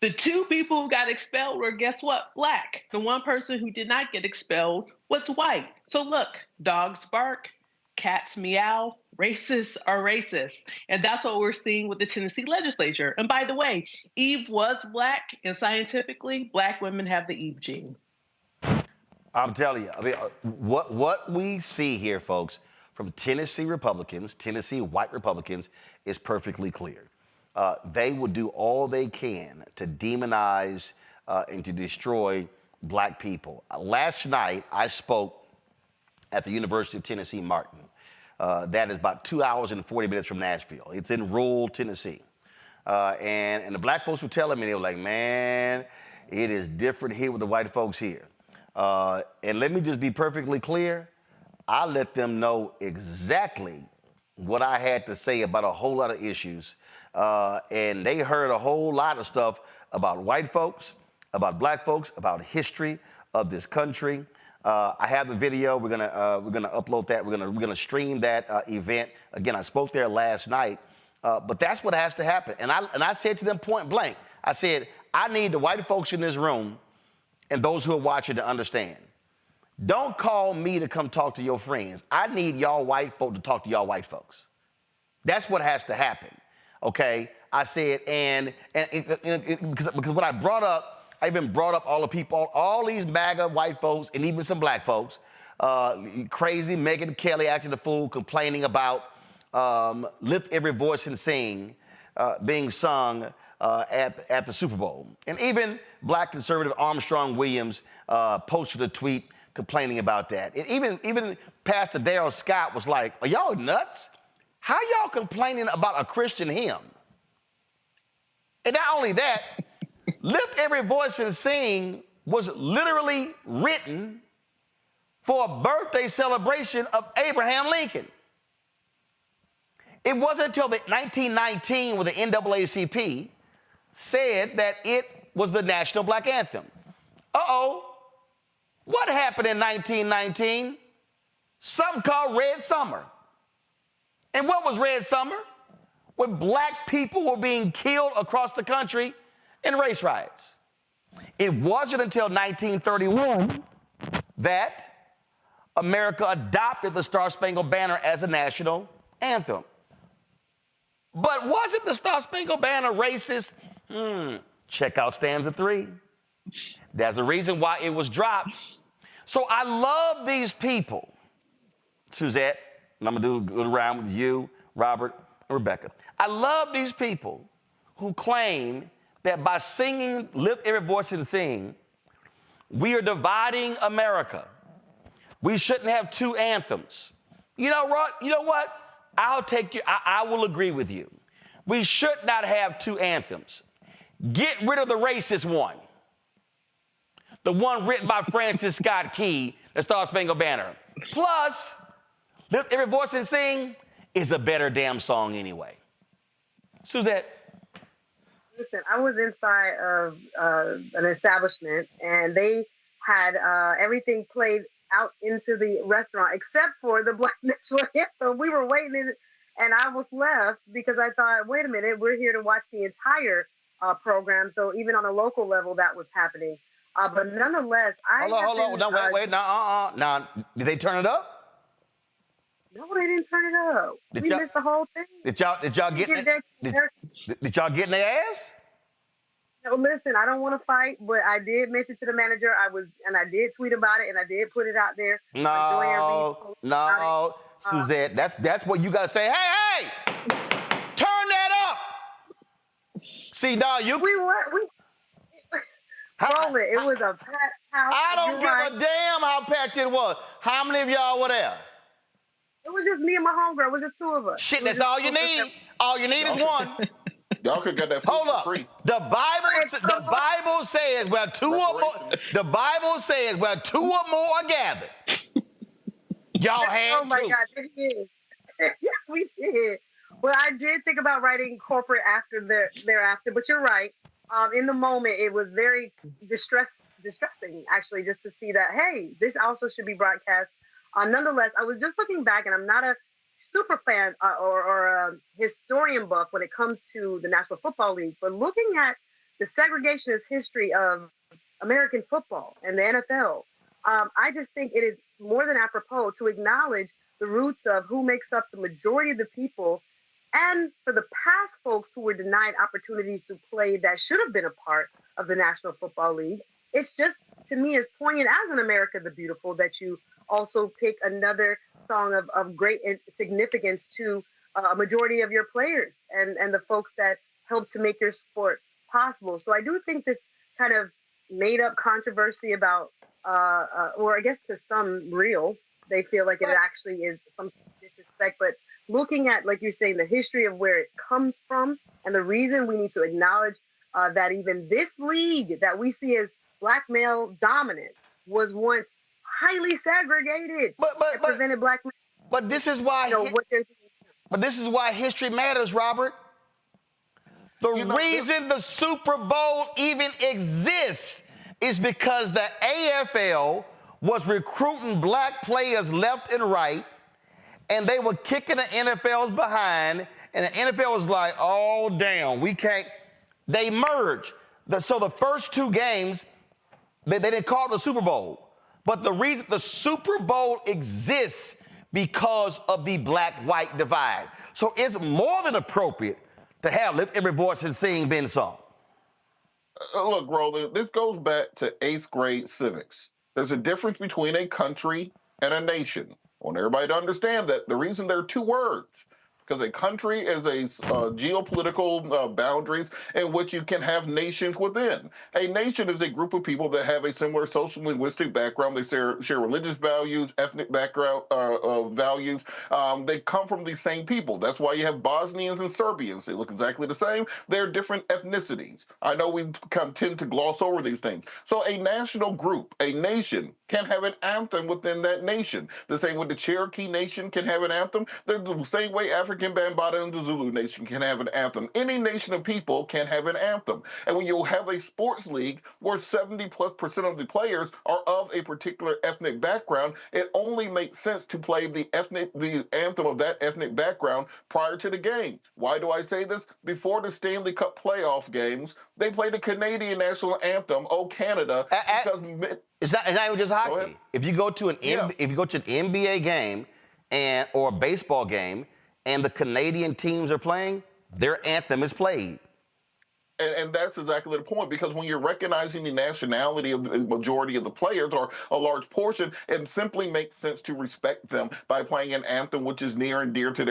the 2 people who got expelled were, guess what, black. The one person who did not get expelled was white. So look, dogs bark, cats meow, racists are racist. And that's what we're seeing with the Tennessee legislature. And by the way, Eve was Black, and scientifically, Black women have the Eve gene. I'm telling you, I mean, what we see here, folks, from Tennessee Republicans, Tennessee white Republicans, is perfectly clear. They will do all they can to demonize and to destroy Black people. Last night, I spoke at the University of Tennessee, Martin. That is about 2 hours and 40 minutes from Nashville. It's in rural Tennessee. And the Black folks were telling me, they were like, man, it is different here with the white folks here. And let me just be perfectly clear. I let them know exactly what I had to say about a whole lot of issues. And they heard a whole lot of stuff about white folks, about Black folks, about history of this country. I have the video. We're gonna upload that. We're gonna stream that event. Again, I spoke there last night. But that's what has to happen. And I said to them point blank, I said, I need the white folks in this room and those who are watching to understand. Don't call me to come talk to your friends. I need y'all white folk to talk to y'all white folks. That's what has to happen. Okay? I said, because what I brought up, I even brought up all the people, all these MAGA white folks and even some Black folks, crazy Megyn Kelly acting a fool, complaining about Lift Every Voice and Sing being sung at the Super Bowl. And even Black conservative Armstrong Williams posted a tweet complaining about that. And even Pastor Darrell Scott was like, are y'all nuts? How y'all complaining about a Christian hymn? And not only that, Lift Every Voice and Sing was literally written for a birthday celebration of Abraham Lincoln. It wasn't until 1919 when the NAACP said that it was the national Black anthem. Uh-oh. What happened in 1919? Something called Red Summer. And what was Red Summer? When Black people were being killed across the country in race riots. It wasn't until 1931 that America adopted the Star-Spangled Banner as a national anthem. But wasn't the Star-Spangled Banner racist? Check out stanza 3. There's a reason why it was dropped. So I love these people, Suzette, and I'm gonna do it around with you, Robert, and Rebecca. I love these people who claim that by singing Lift Every Voice and Sing, we are dividing America. We shouldn't have two anthems. You know what? I'll take you, I will agree with you. We should not have two anthems. Get rid of the racist one. The one written by Francis Scott Key, the Star-Spangled Banner. Plus, Lift Every Voice and Sing is a better damn song anyway. Suzette. Listen, I was inside of an establishment, and they had everything played out into the restaurant except for the Black National Anthem. We were waiting, and I was left because I thought, wait a minute, we're here to watch the entire program. So even on a local level, that was happening. But nonetheless, Hold on. No, wait. Now, did they turn it up? No, they didn't turn it up. We missed the whole thing. Did y'all get in their ass? No, listen, I don't want to fight, but I did mention to the manager. I did tweet about it, and I did put it out there. No, Suzette, that's what you gotta say. Hey, turn that up. See, dog, we roll it. It was a packed house. I don't give a damn how packed it was. How many of y'all were there? It was just me and my homegirl. It was just two of us. Shit, that's all you need. All you need is one. Y'all could get that food for free. The Bible says where two or more. The Bible says where two or more are gathered. Y'all had Oh my God, it is. Yeah, we did. Well, I did think about writing corporate thereafter, but you're right. In the moment, it was very distressing, actually, just to see that, hey, this also should be broadcast. Nonetheless, I was just looking back, and I'm not a super fan or a historian buff when it comes to the National Football League, but looking at the segregationist history of American football and the NFL, I just think it is more than apropos to acknowledge the roots of who makes up the majority of the people, and for the past folks who were denied opportunities to play that should have been a part of the National Football League. It's just, to me, as poignant as in America the Beautiful that you also pick another song of great significance to a majority of your players and the folks that help to make your sport possible. So I do think this kind of made up controversy about, or I guess to some real, they feel like it actually is some disrespect. But looking at, like you're saying, the history of where it comes from and the reason we need to acknowledge that even this league that we see as Black male dominant was once highly segregated. But prevented Black men. But this is why. But this is why history matters, Robert. The reason the Super Bowl even exists is because the AFL was recruiting Black players left and right, and they were kicking the NFL's behind, and the NFL was like, oh, damn, we can't. They merged. So the first two games, they didn't call it the Super Bowl. But the reason the Super Bowl exists because of the Black-white divide. So it's more than appropriate to have Lift Every Voice and Sing Ben Song. Look, Roland, this goes back to 8th grade civics. There's a difference between a country and a nation. I want everybody to understand that. The reason there are two words, because a country is a geopolitical boundaries in which you can have nations within. A nation is a group of people that have a similar social linguistic background. They share religious values, ethnic background values. They come from the same people. That's why you have Bosnians and Serbians. They look exactly the same. They're different ethnicities. I know we tend to gloss over these things. So a national group, a nation, can have an anthem within that nation. The same way the Cherokee Nation can have an anthem. The same way African Bambaataa and the Zulu Nation can have an anthem. Any nation of people can have an anthem. And when you have a sports league where 70+% of the players are of a particular ethnic background, it only makes sense to play the anthem of that ethnic background prior to the game. Why do I say this? Before the Stanley Cup playoff games, they played the Canadian national anthem, "Oh Canada," because it's not even just hockey. If you go to an NBA game or a baseball game, and the Canadian teams are playing, their anthem is played. And that's exactly the point, because when you're recognizing the nationality of the majority of the players or a large portion, it simply makes sense to respect them by playing an anthem which is near and dear to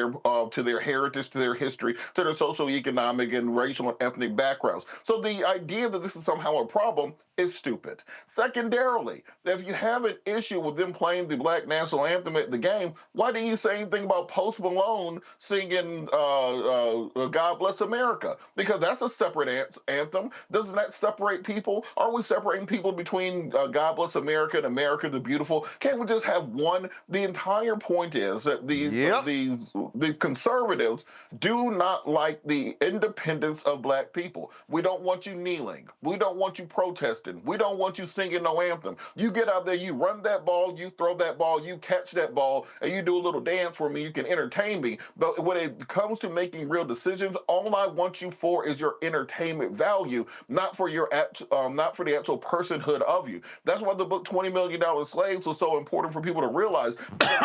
their heritage, to their history, to their socioeconomic and racial and ethnic backgrounds. So the idea that this is somehow a problem is stupid. Secondarily, if you have an issue with them playing the Black national anthem at the game, why didn't you say anything about Post Malone singing God Bless America? Because that's a separate anthem. Doesn't that separate people? Are we separating people between God Bless America and America the Beautiful? Can't we just have one? The entire point is that the conservatives do not like the independence of Black people. We don't want you kneeling. We don't want you protesting. We don't want you singing no anthem. You get out there, you run that ball, you throw that ball, you catch that ball, and you do a little dance for me. You can entertain me. But when it comes to making real decisions, all I want you for is your entertainment value, not for your not for the actual personhood of you. That's why the book $20 Million Slaves was so important for people to realize.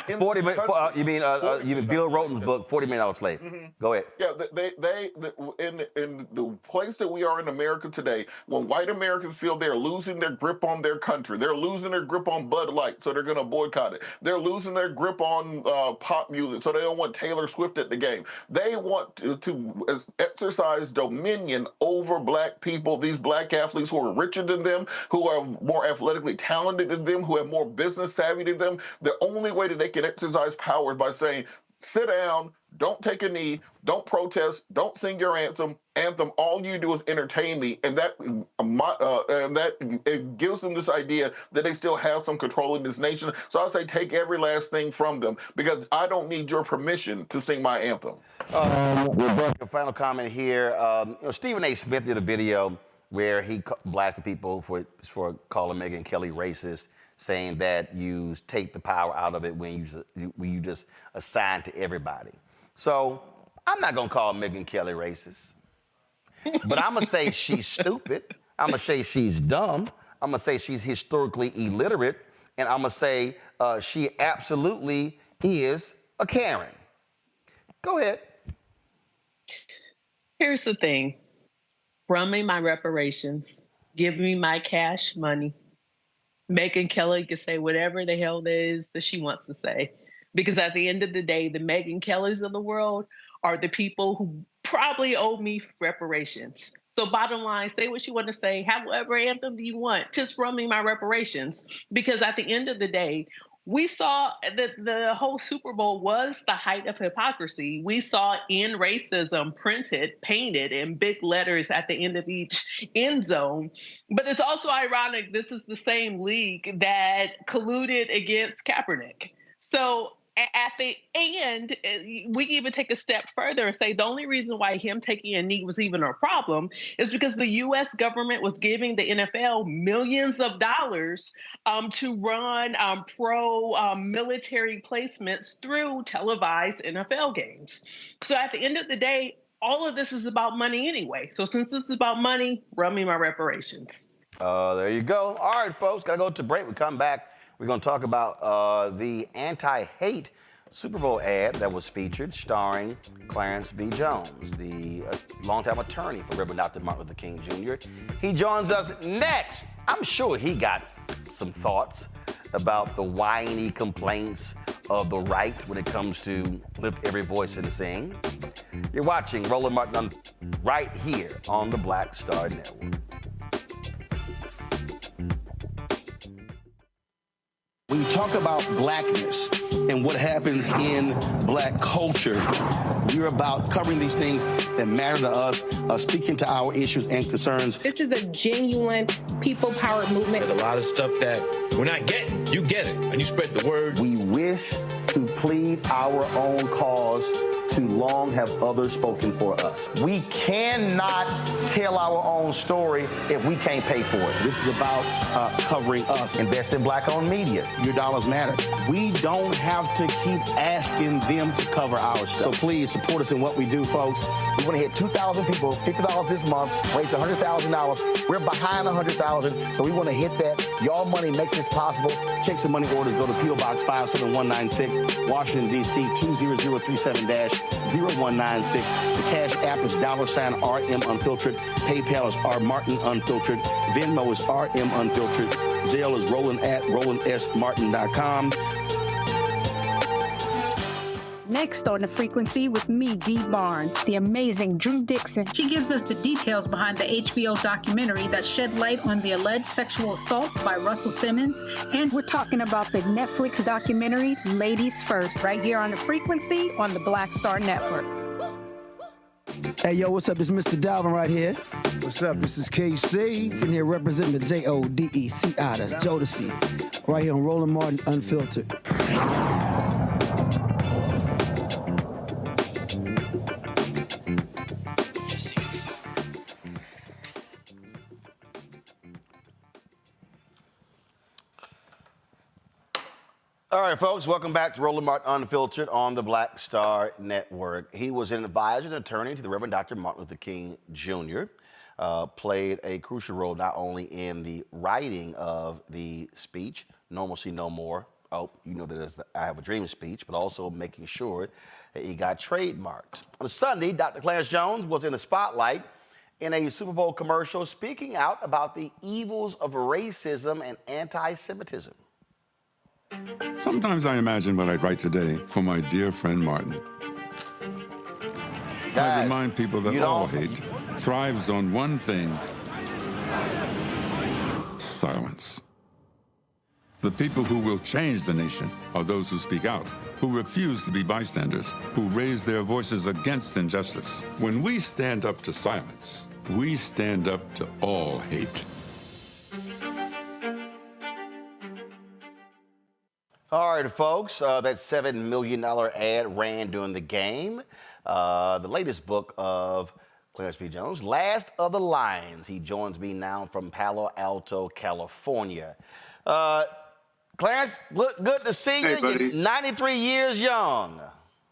You mean Bill Rhoton's book, $40 Million Slave? Mm-hmm. Go ahead. Yeah, in the place that we are in America today, when white Americans feel they're losing their grip on their country, they're losing their grip on Bud Light, so they're going to boycott it. They're losing their grip on pop music, so they don't want Taylor Swift at the game. They want to exercise dominion over Black people, these Black athletes who are richer than them, who are more athletically talented than them, who have more business savvy than them. The only way that they can exercise power is by saying, sit down, don't take a knee, don't protest, don't sing your anthem. All you do is entertain me, and that it gives them this idea that they still have some control in this nation. So I say take every last thing from them, because I don't need your permission to sing my anthem. A final comment here. Stephen A. Smith did a video where he blasted people for calling Megyn Kelly racist, saying that you take the power out of it when you just assign to everybody. So I'm not going to call Megyn Kelly racist, but I'm going to say she's stupid. I'm going to say she's dumb. I'm going to say she's historically illiterate. And I'm going to say she absolutely is a Karen. Go ahead. Here's the thing. Run me my reparations. Give me my cash money. Megyn Kelly can say whatever the hell it is that she wants to say. Because at the end of the day, the Megyn Kellys of the world are the people who probably owe me reparations. So bottom line, say what you want to say. However anthem do you want? Just run me my reparations. Because at the end of the day, we saw that the whole Super Bowl was the height of hypocrisy. We saw "End Racism" printed, painted in big letters at the end of each end zone. But it's also ironic, this is the same league that colluded against Kaepernick. So at the end, we can even take a step further and say the only reason why him taking a knee was even a problem is because the U.S. government was giving the NFL millions of dollars to run pro-military placements through televised NFL games. So at the end of the day, all of this is about money anyway. So since this is about money, run me my reparations. There you go. All right, folks, got to go to break. We come back. We're going to talk about the anti-hate Super Bowl ad that was featured starring Clarence B. Jones, the longtime attorney for Reverend Dr. Martin Luther King Jr. He joins us next. I'm sure he got some thoughts about the whiny complaints of the right when it comes to lift every voice and sing. You're watching Roland Martin right here on the Black Star Network. When you talk about blackness and what happens in black culture, we're about covering these things that matter to us, speaking to our issues and concerns. This is a genuine people-powered movement. There's a lot of stuff that we're not getting. You get it, and you spread the word. We wish to plead our own cause. Too long have others spoken for us. We cannot tell our own story if we can't pay for it. This is about covering us. Invest in black-owned media. Your dollars matter. We don't have to keep asking them to cover our stuff. So please support us in what we do, folks. We want to hit 2,000 people, $50 this month, raise $100,000. We're behind 100,000, so we want to hit that. Y'all money makes this possible. Check some money orders. Go to P.O. Box 57196, Washington, D.C. 20037-0196. The Cash App is $RM Unfiltered. PayPal is R Martin Unfiltered. Venmo is RM Unfiltered. Zelle is Roland@RolandSMartin.com. Next on The Frequency with me, Dee Barnes, the amazing Drew Dixon. She gives us the details behind the HBO documentary that shed light on the alleged sexual assaults by Russell Simmons. And we're talking about the Netflix documentary, Ladies First, right here on The Frequency on the Black Star Network. Hey, yo, what's up? This is Mr. Dalvin right here. What's up? This is KC. Sitting here representing the JODECI, that's Jodeci, right here on Roland Martin Unfiltered. All right, folks, welcome back to Roland Martin Unfiltered on the Black Star Network. He was an advisor and attorney to the Reverend Dr. Martin Luther King Jr., played a crucial role not only in the writing of the speech, Normalcy No More, you know that as the I Have a Dream speech, but also making sure that he got trademarked. On Sunday, Dr. Clarence Jones was in the spotlight in a Super Bowl commercial speaking out about the evils of racism and anti-Semitism. Sometimes I imagine what I'd write today for my dear friend Martin. I remind people that all hate thrives on one thing: silence. The people who will change the nation are those who speak out, who refuse to be bystanders, who raise their voices against injustice. When we stand up to silence, we stand up to all hate. All right, folks, that $7 million ad ran during the game. The latest book of Clarence B. Jones, Last of the Lions. He joins me now from Palo Alto, California. Clarence, good to see you. Hey, buddy. You're 93 years young.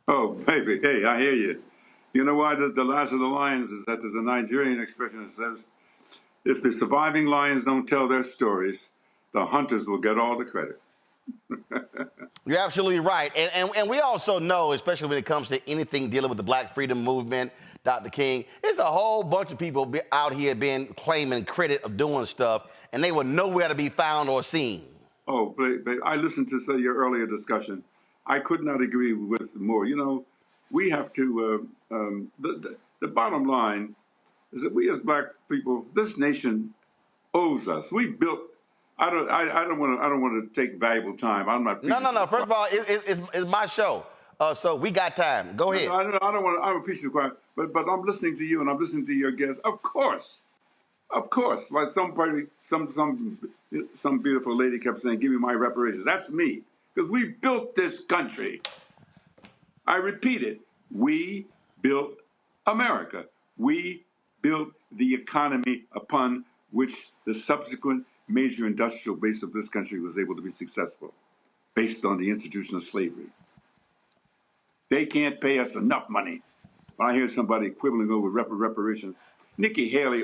Oh, baby. Hey, I hear you. You know why the last of the lions is that there's a Nigerian expression that says, if the surviving lions don't tell their stories, the hunters will get all the credit. You're absolutely right. And we also know, especially when it comes to anything dealing with the Black Freedom Movement, Dr. King, there's a whole bunch of people out here being claiming credit of doing stuff, and they were nowhere to be found or seen. Oh, but I listened to your earlier discussion. I could not agree with more. You know, we have to, the bottom line is that we as Black people, this nation owes us. We built, I don't want to take valuable time. I'm not. No. First of all, it's my show. So we got time. Go ahead. I don't want to. I'm a piece of quiet, but I'm listening to you and I'm listening to your guests. Of course, like some beautiful lady kept saying, "Give me my reparations." That's me, because we built this country. I repeat it: we built America. We built the economy upon which the subsequent major industrial base of this country was able to be successful, based on the institution of slavery. They can't pay us enough money. When I hear somebody quibbling over reparations, Nikki Haley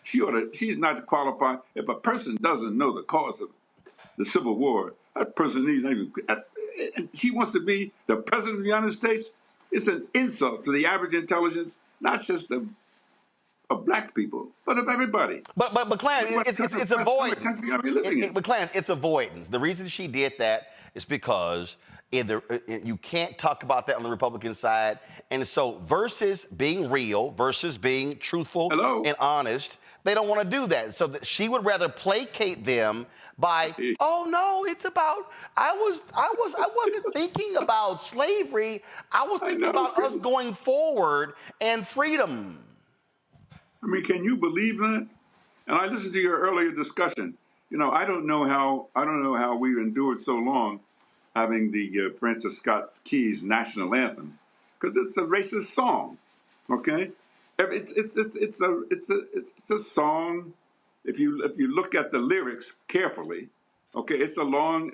she's not qualified. If a person doesn't know the cause of the Civil War, that person needs not even, he wants to be the president of the United States. It's an insult to the average intelligence, not just of Black people, but of everybody. But Clarence, it's avoidance. But Clarence, it's avoidance. The reason she did that is because you can't talk about that on the Republican side. And so versus being real, versus being truthful and honest, they don't want to do that. So she would rather placate them by, oh no, it's about, I wasn't thinking about slavery. I was thinking about us going forward and freedom. I mean, can you believe that? And I listened to your earlier discussion. You know, I don't know how we've endured so long having the Francis Scott Key's national anthem, because it's a racist song. Okay, it's a song. If you look at the lyrics carefully, okay, it's a song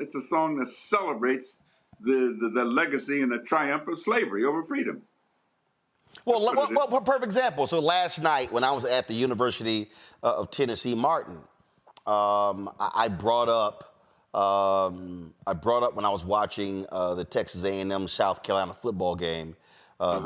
that celebrates the legacy and the triumph of slavery over freedom. Well, perfect example. So last night when I was at the University of Tennessee, Martin, I brought up when I was watching the Texas A&M South Carolina football game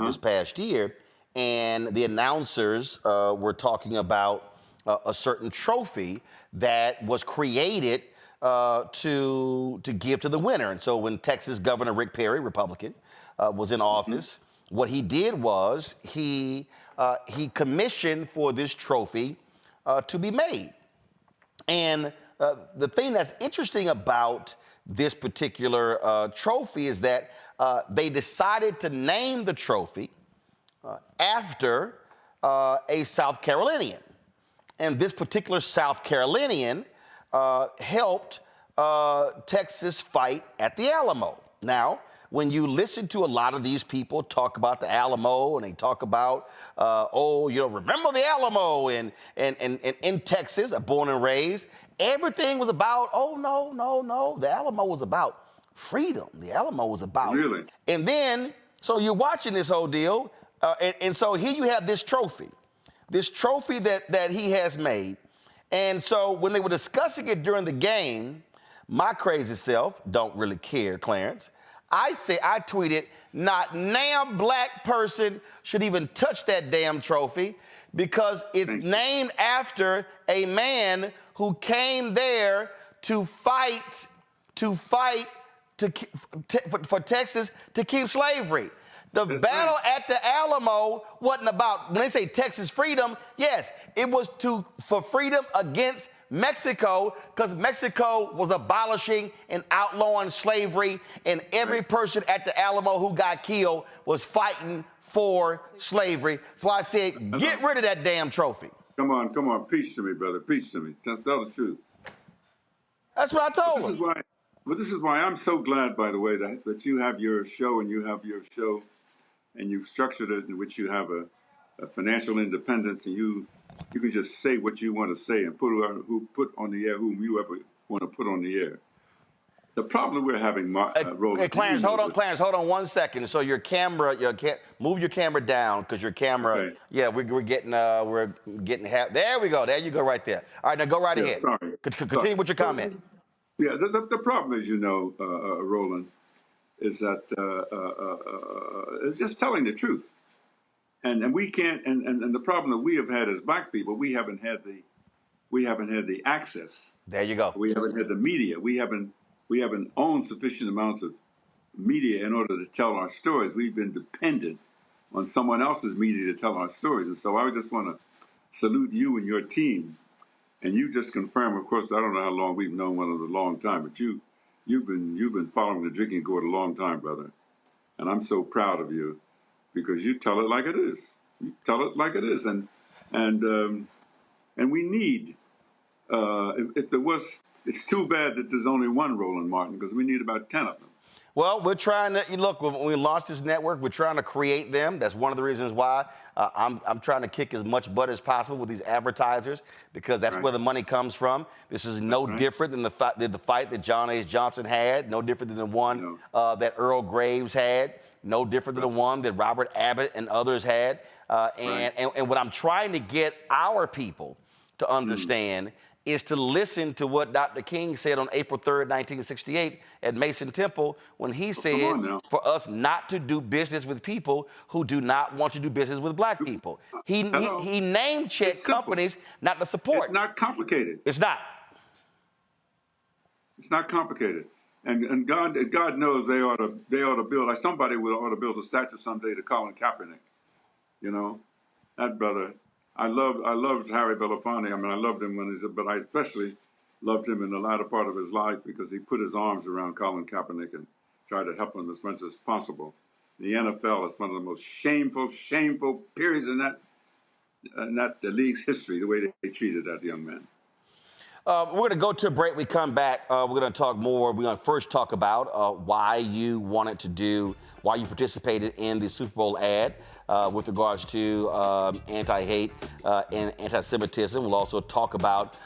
this past year, and the announcers were talking about a certain trophy that was created to give to the winner. And so when Texas Governor Rick Perry, Republican, was in office, what he did was he commissioned for this trophy to be made. And the thing that's interesting about this particular trophy is that they decided to name the trophy after a South Carolinian. And this particular South Carolinian helped Texas fight at the Alamo. Now, when you listen to a lot of these people talk about the Alamo, and they talk about, remember the Alamo, and in Texas, born and raised, everything was about, no, the Alamo was about freedom. The Alamo was about. Really? And then, so you're watching this whole deal, and so here you have this trophy that he has made. And so when they were discussing it during the game, my crazy self don't really care, Clarence. I tweeted, not damn Black person should even touch that damn trophy, because it's named after a man who came there to fight for Texas to keep slavery. The battle at the Alamo wasn't about, when they say Texas freedom, yes, it was for freedom against Mexico, because Mexico was abolishing and outlawing slavery, and every person at the Alamo who got killed was fighting for slavery. So I said, get rid of that damn trophy. Come on, preach to me, brother, preach to me. Tell the truth. That's what I told him. This is why I'm so glad, by the way, that you have your show, and you've structured it in which you have a financial independence, and you can just say what you want to say and put on the air whom you ever want to put on the air. The problem we're having, Roland. Hey, Clarence, hold on 1 second. So your camera, move your camera down, because your camera, okay. Yeah, we're getting half. There we go. There you go, right there. All right, now go right ahead. Sorry. Continue with your comment. Yeah, the problem is, Roland, is that it's just telling the truth. And we can't, and the problem that we have had as black people, we haven't had the access. There you go. We haven't had the media. We haven't owned sufficient amounts of media in order to tell our stories. We've been dependent on someone else's media to tell our stories. And so I would just want to salute you and your team. And you just confirm, of course, I don't know how long we've known one another a long time, but you've been following the drinking gourd a long time, brother. And I'm so proud of you because you tell it like it is. You tell it like it is. And we need, if there was, it's too bad that there's only one Roland Martin because we need about 10 of them. Well, we're trying to, look, when we launched this network, we're trying to create them. That's one of the reasons why I'm trying to kick as much butt as possible with these advertisers because that's where the money comes from. This is no different than the fight that John H. Johnson had, no different than the one that Earl Graves had, no different than the one that Robert Abbott and others had. And what I'm trying to get our people to understand is to listen to what Dr. King said on April 3rd, 1968 at Mason Temple when he said for us not to do business with people who do not want to do business with black people. He name-checked companies not to support. It's not complicated. It's not. It's not complicated. And God knows they ought to build, like somebody ought to build a statue someday to Colin Kaepernick. You know, that brother. I loved Harry Belafonte. I mean, I loved him but I especially loved him in the latter part of his life because he put his arms around Colin Kaepernick and tried to help him as much as possible. The NFL is one of the most shameful periods in the league's history, the way they treated that young man. We're going to go to a break. We come back. We're going to talk more. We're going to first talk about why you participated in the Super Bowl ad with regards to anti-hate and anti-Semitism. We'll also talk about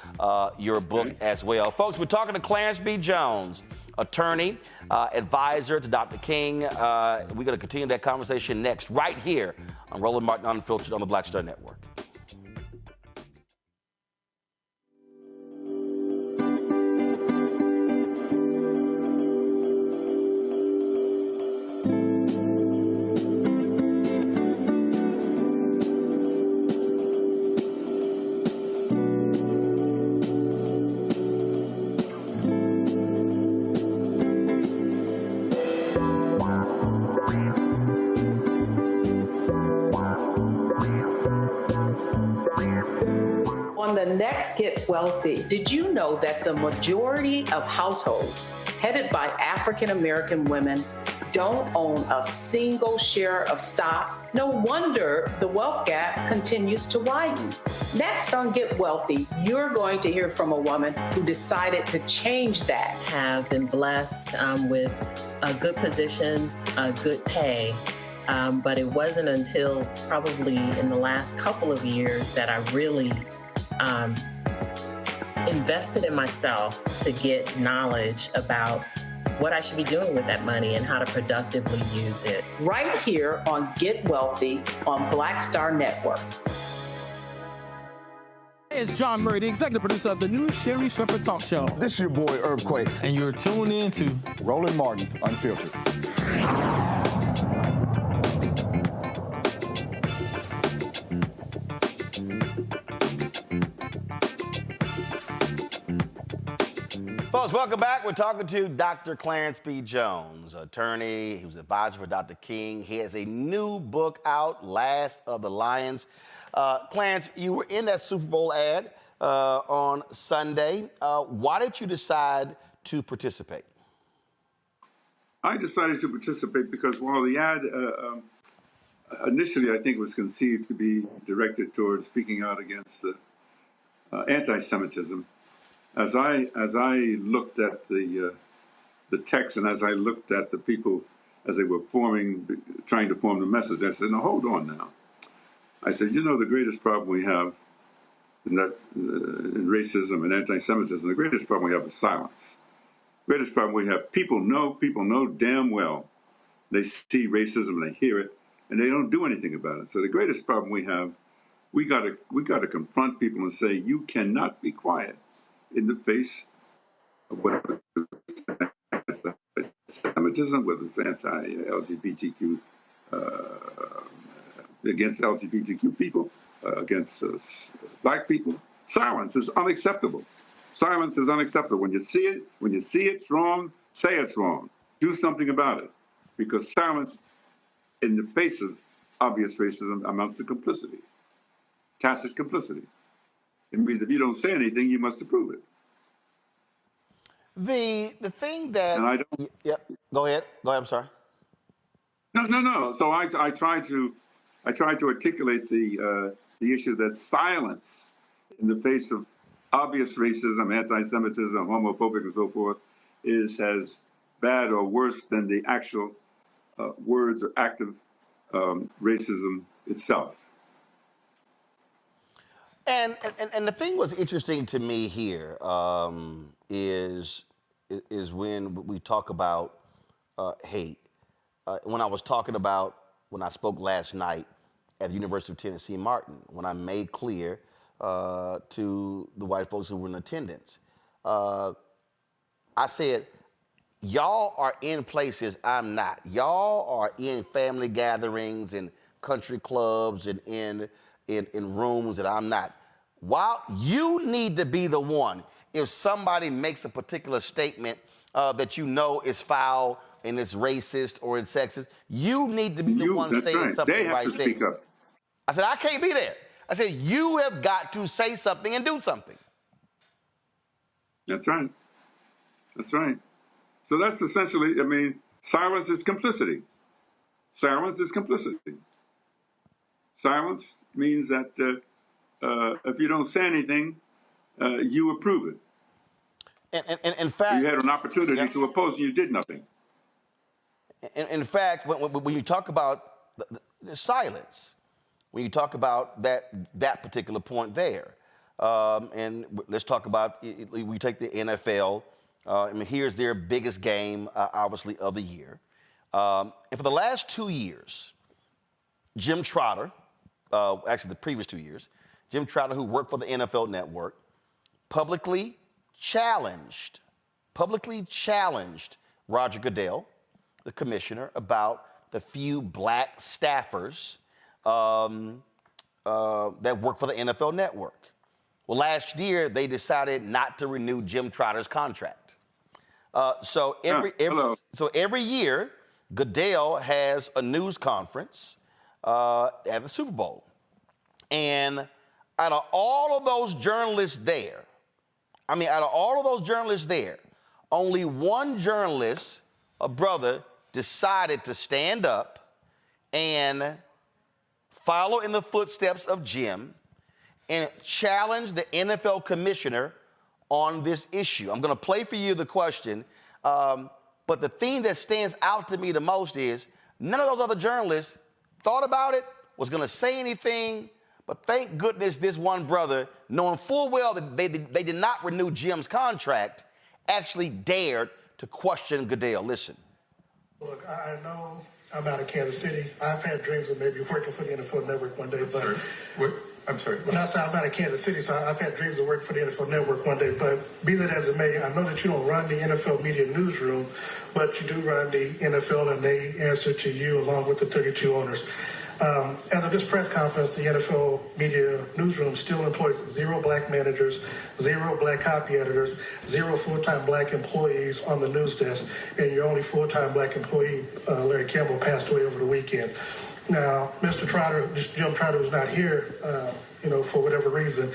your book as well. Folks, we're talking to Clarence B. Jones, attorney, advisor to Dr. King. We're going to continue that conversation next, right here on Roland Martin Unfiltered on the Black Star Network. Get wealthy. Did you know that the majority of households headed by African American women don't own a single share of stock? No wonder the wealth gap continues to widen. Next on Get Wealthy, you're going to hear from a woman who decided to change that. Have been blessed with good positions, good pay. But it wasn't until probably in the last couple of years that I really invested in myself to get knowledge about what I should be doing with that money and how to productively use it. Right here on Get Wealthy on Black Star Network. Hey, it's John Murray, the executive producer of the new Sherry Shepherd Talk Show. This is your boy, Earthquake. And you're tuned in to Roland Martin Unfiltered. Folks, welcome back. We're talking to Dr. Clarence B. Jones, attorney. He was advisor for Dr. King. He has a new book out, Last of the Lions. Clarence, you were in that Super Bowl ad on Sunday. Why did you decide to participate? I decided to participate because while the ad initially I think was conceived to be directed towards speaking out against anti-Semitism, as I looked at the text and as I looked at the people as they were trying to form the message, I said, "No, hold on now." I said, "The greatest problem we have in racism and anti-Semitism, the greatest problem we have is silence. The greatest problem we have, people know damn well they see racism, they hear it, and they don't do anything about it. So the greatest problem we have, we got to confront people and say, you cannot be quiet in the face whether it's anti-Semitism, whether it's anti-LGBTQ, against LGBTQ people, against black people. Silence is unacceptable. Silence is unacceptable. When you see it's wrong, say it's wrong. Do something about it. Because silence in the face of obvious racism amounts to complicity, tacit complicity. It means if you don't say anything, you must approve it. The thing that... And I don't... Yep, go ahead, I'm sorry. No. So I try to articulate the issue that silence in the face of obvious racism, anti-Semitism, homophobic, and so forth is as bad or worse than the actual words or active racism itself. And the thing was interesting to me here is when we talk about hate. When I spoke last night at the University of Tennessee, Martin, when I made clear to the white folks who were in attendance, I said, y'all are in places I'm not. Y'all are in family gatherings and country clubs and in rooms that I'm not. While you need to be the one, if somebody makes a particular statement that you know is foul and it's racist or it's sexist, you need to be the one saying something they have right to there. speak up. I said, I can't be there. I said, you have got to say something and do something. That's right. That's right. So that's essentially, I mean, silence is complicity. Silence is complicity. Silence means that if you don't say anything, you approve it. And in fact, you had an opportunity to oppose and you did nothing. In fact, when you talk about the silence, when you talk about that particular point there, and let's talk about, we take the NFL, I mean, here's their biggest game, obviously, of the year. And for the last 2 years, Jim Trotter, actually the previous 2 years, Jim Trotter, who worked for the NFL Network, publicly challenged Roger Goodell, the commissioner, about the few black staffers that work for the NFL Network. Well, last year, they decided not to renew Jim Trotter's contract. So every year, Goodell has a news conference at the Super Bowl. And out of all of those journalists there, only one journalist, a brother, decided to stand up and follow in the footsteps of Jim and challenge the NFL commissioner on this issue. I'm going to play for you the question, but the thing that stands out to me the most is none of those other journalists thought about it, was going to say anything, but thank goodness this one brother, knowing full well that they did not renew Jim's contract, actually dared to question Goodell. Listen. Look, I know I'm out of Kansas City. I've had dreams of maybe working for the NFL Network one day, but... I'm sorry. When I say I'm out of Kansas City, so I've had dreams of working for the NFL Network one day, but be that as it may, I know that you don't run the NFL media newsroom, but you do run the NFL, and they answer to you along with the 32 owners. As of this press conference, the NFL media newsroom still employs 0 black managers, 0 black copy editors, 0 full-time black employees on the news desk, and your only full-time black employee, Larry Campbell, passed away over the weekend. Now, Mr. Trotter, Jim Trotter, was not here, for whatever reason.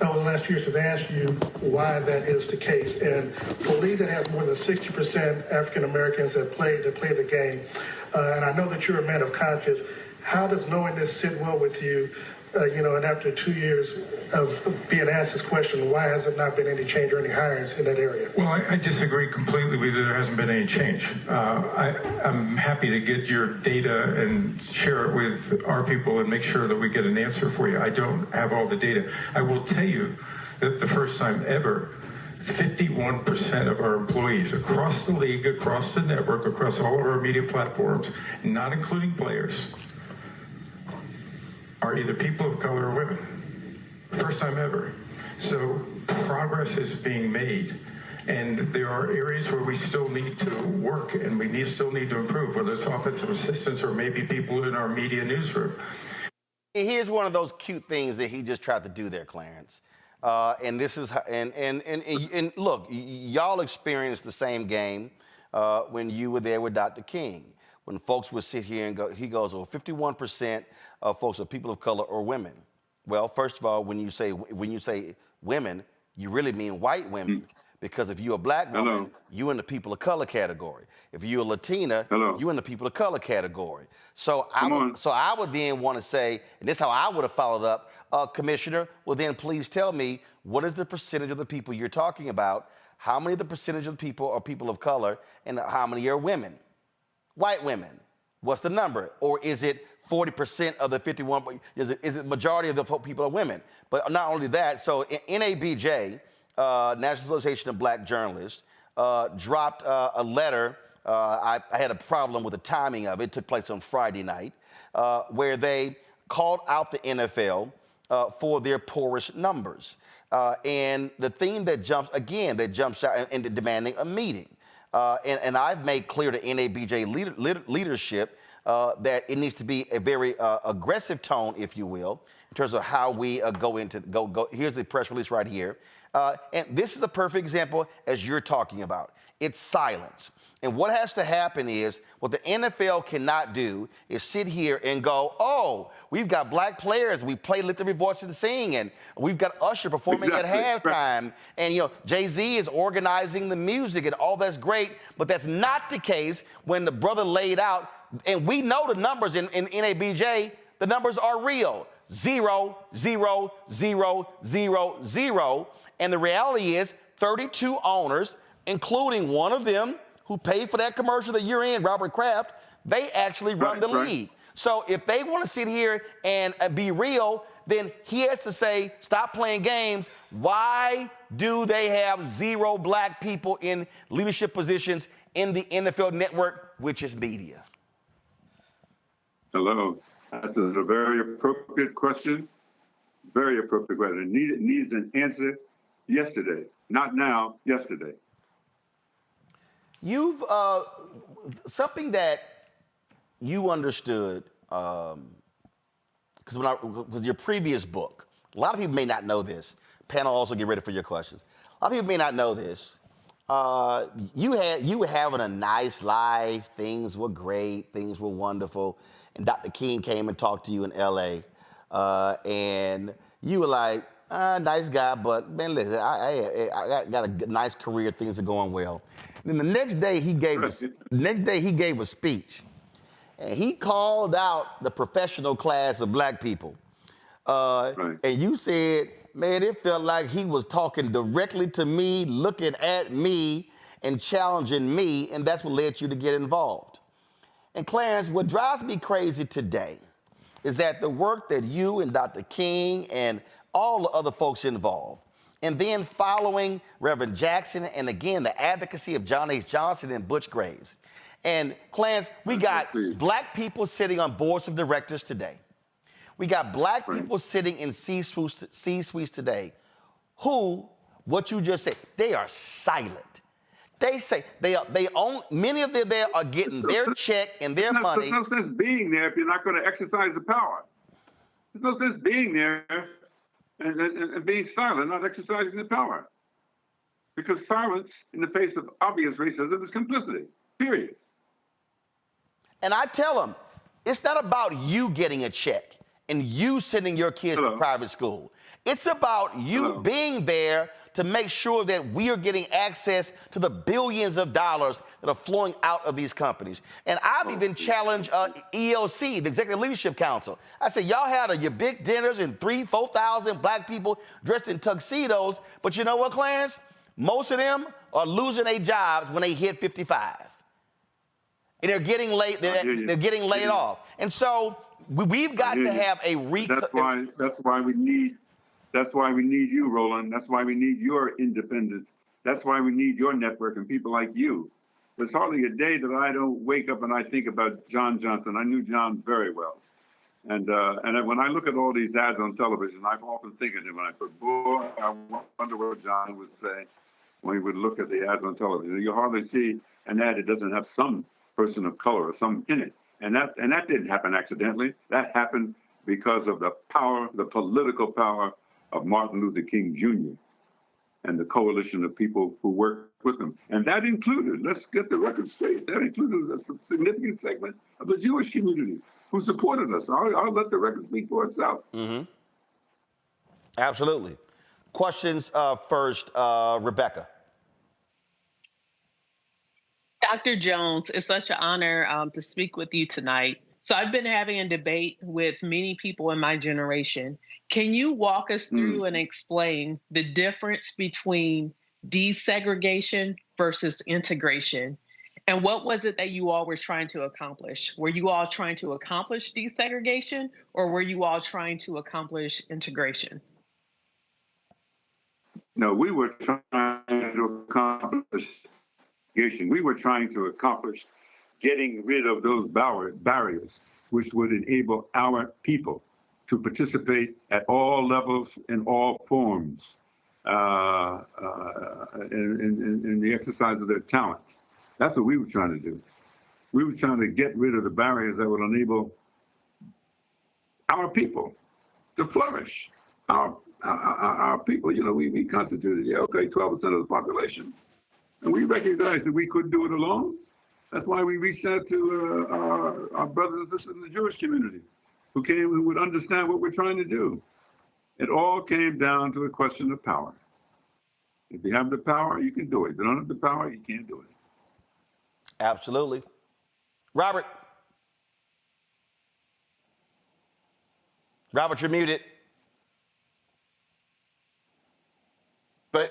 Over the last few years, has asked you why that is the case. And for a league that has more than 60% African Americans that play the game, and I know that you're a man of conscience, how does knowing this sit well with you, and after 2 years of being asked this question, why has it not been any change or any hirings in that area? Well, I disagree completely with you. There hasn't been any change. I'm happy to get your data and share it with our people and make sure that we get an answer for you. I don't have all the data. I will tell you that the first time ever, 51% of our employees across the league, across the network, across all of our media platforms, not including players, are either people of color or women. First time ever. So progress is being made. And there are areas where we still need to work and we still need to improve, whether it's offensive assistants or maybe people in our media newsroom. Here's one of those cute things that he just tried to do there, Clarence. And this is, and look, y'all experienced the same game when you were there with Dr. King. When folks would sit here and go, he goes, well, 51% of folks are people of color or women. Well, first of all, when you say women, you really mean white women. Because if you're a black woman, you in the people of color category. If you're a Latina, you in the people of color category. So I would then want to say, and this is how I would have followed up, Commissioner, well then please tell me, what is the percentage of the people you're talking about? How many of the percentage of the people are people of color and how many are women? White women. What's the number? Or is it 40% of the 51, is it majority of the people are women? But not only that, so NABJ, National Association of Black Journalists, dropped a letter. I had a problem with the timing of it. It took place on Friday night, where they called out the NFL for their poorest numbers. And the theme that jumps out into demanding a meeting. And I've made clear to NABJ leadership that it needs to be a very aggressive tone, if you will, in terms of how we go. Here's the press release right here. And this is a perfect example as you're talking about. It's silence. And what has to happen is, what the NFL cannot do is sit here and go, oh, we've got black players, we play Lift Every Voice and Sing, and we've got Usher performing at halftime, and Jay-Z is organizing the music, and all that's great, but that's not the case when the brother laid out, and we know the numbers in NABJ, the numbers are real. 0, 0, 0, 0, 0. And the reality is 32 owners, including one of them who paid for that commercial that you're in, Robert Kraft, they actually run the league. So if they want to sit here and be real, then he has to say, stop playing games. Why do they have 0 black people in leadership positions in the NFL network, which is media? Hello. That's a very appropriate question. Very appropriate question. It needs an answer yesterday. Not now, yesterday. You've, something that you understood, because your previous book, a lot of people may not know this. Panel, also get ready for your questions. A lot of people may not know this. You were having a nice life. Things were great. Things were wonderful. And Dr. King came and talked to you in L.A. And you were like, nice guy, but man, listen, I got a nice career. Things are going well. And then the next day he gave a speech, and he called out the professional class of black people. And you said, man, it felt like he was talking directly to me, looking at me, and challenging me, and that's what led you to get involved. And Clarence, what drives me crazy today is that the work that you and Dr. King and all the other folks involved, and then following Reverend Jackson, and again, the advocacy of John H. Johnson and Butch Graves. And Clarence, we got black people sitting on boards of directors today. We got black people sitting in C-suites today who, what you just said, they are silent. They say many of them there are getting their check and their money. There's no sense being there if you're not going to exercise the power. There's no sense being there and being silent, not exercising the power. Because silence in the face of obvious racism is complicity, period. And I tell them, it's not about you getting a check and you sending your kids to private school. It's about you being there to make sure that we are getting access to the billions of dollars that are flowing out of these companies. And I've even challenged ELC, the Executive Leadership Council. I said, y'all had your big dinners and 3,000, 4,000 black people dressed in tuxedos, but you know what, Clarence? Most of them are losing their jobs when they hit 55. And they're getting laid off. And so we've got to have a That's why we need you, Roland. That's why we need your independence. That's why we need your network and people like you. There's hardly a day that I don't wake up and I think about John Johnson. I knew John very well. And when I look at all these ads on television, I often think of him and I put, boy, I wonder what John would say. when you would look at the ads on television. You hardly see an ad that doesn't have some person of color or some in it. And that didn't happen accidentally. That happened because of the power, the political power of Martin Luther King Jr. and the coalition of people who worked with him. And that included, let's get the record straight, that included a significant segment of the Jewish community who supported us. I'll let the record speak for itself. Mm-hmm. Absolutely. Questions first, Rebecca. Dr. Jones, it's such an honor to speak with you tonight. So I've been having a debate with many people in my generation. Can you walk us through and explain the difference between desegregation versus integration? And what was it that you all were trying to accomplish? Were you all trying to accomplish desegregation, or were you all trying to accomplish integration? No, we were trying to accomplish segregation. We were trying to accomplish getting rid of those barriers, which would enable our people to participate at all levels in all forms in the exercise of their talent. That's what we were trying to do. We were trying to get rid of the barriers that would enable our people to flourish. Our people, you know, we constituted, 12% of the population. And we recognized that we couldn't do it alone. That's why we reached out to our brothers and sisters in the Jewish community who would understand what we're trying to do. It all came down to a question of power. If you have the power, you can do it. If you don't have the power, you can't do it. Absolutely. Robert. Robert, you're muted.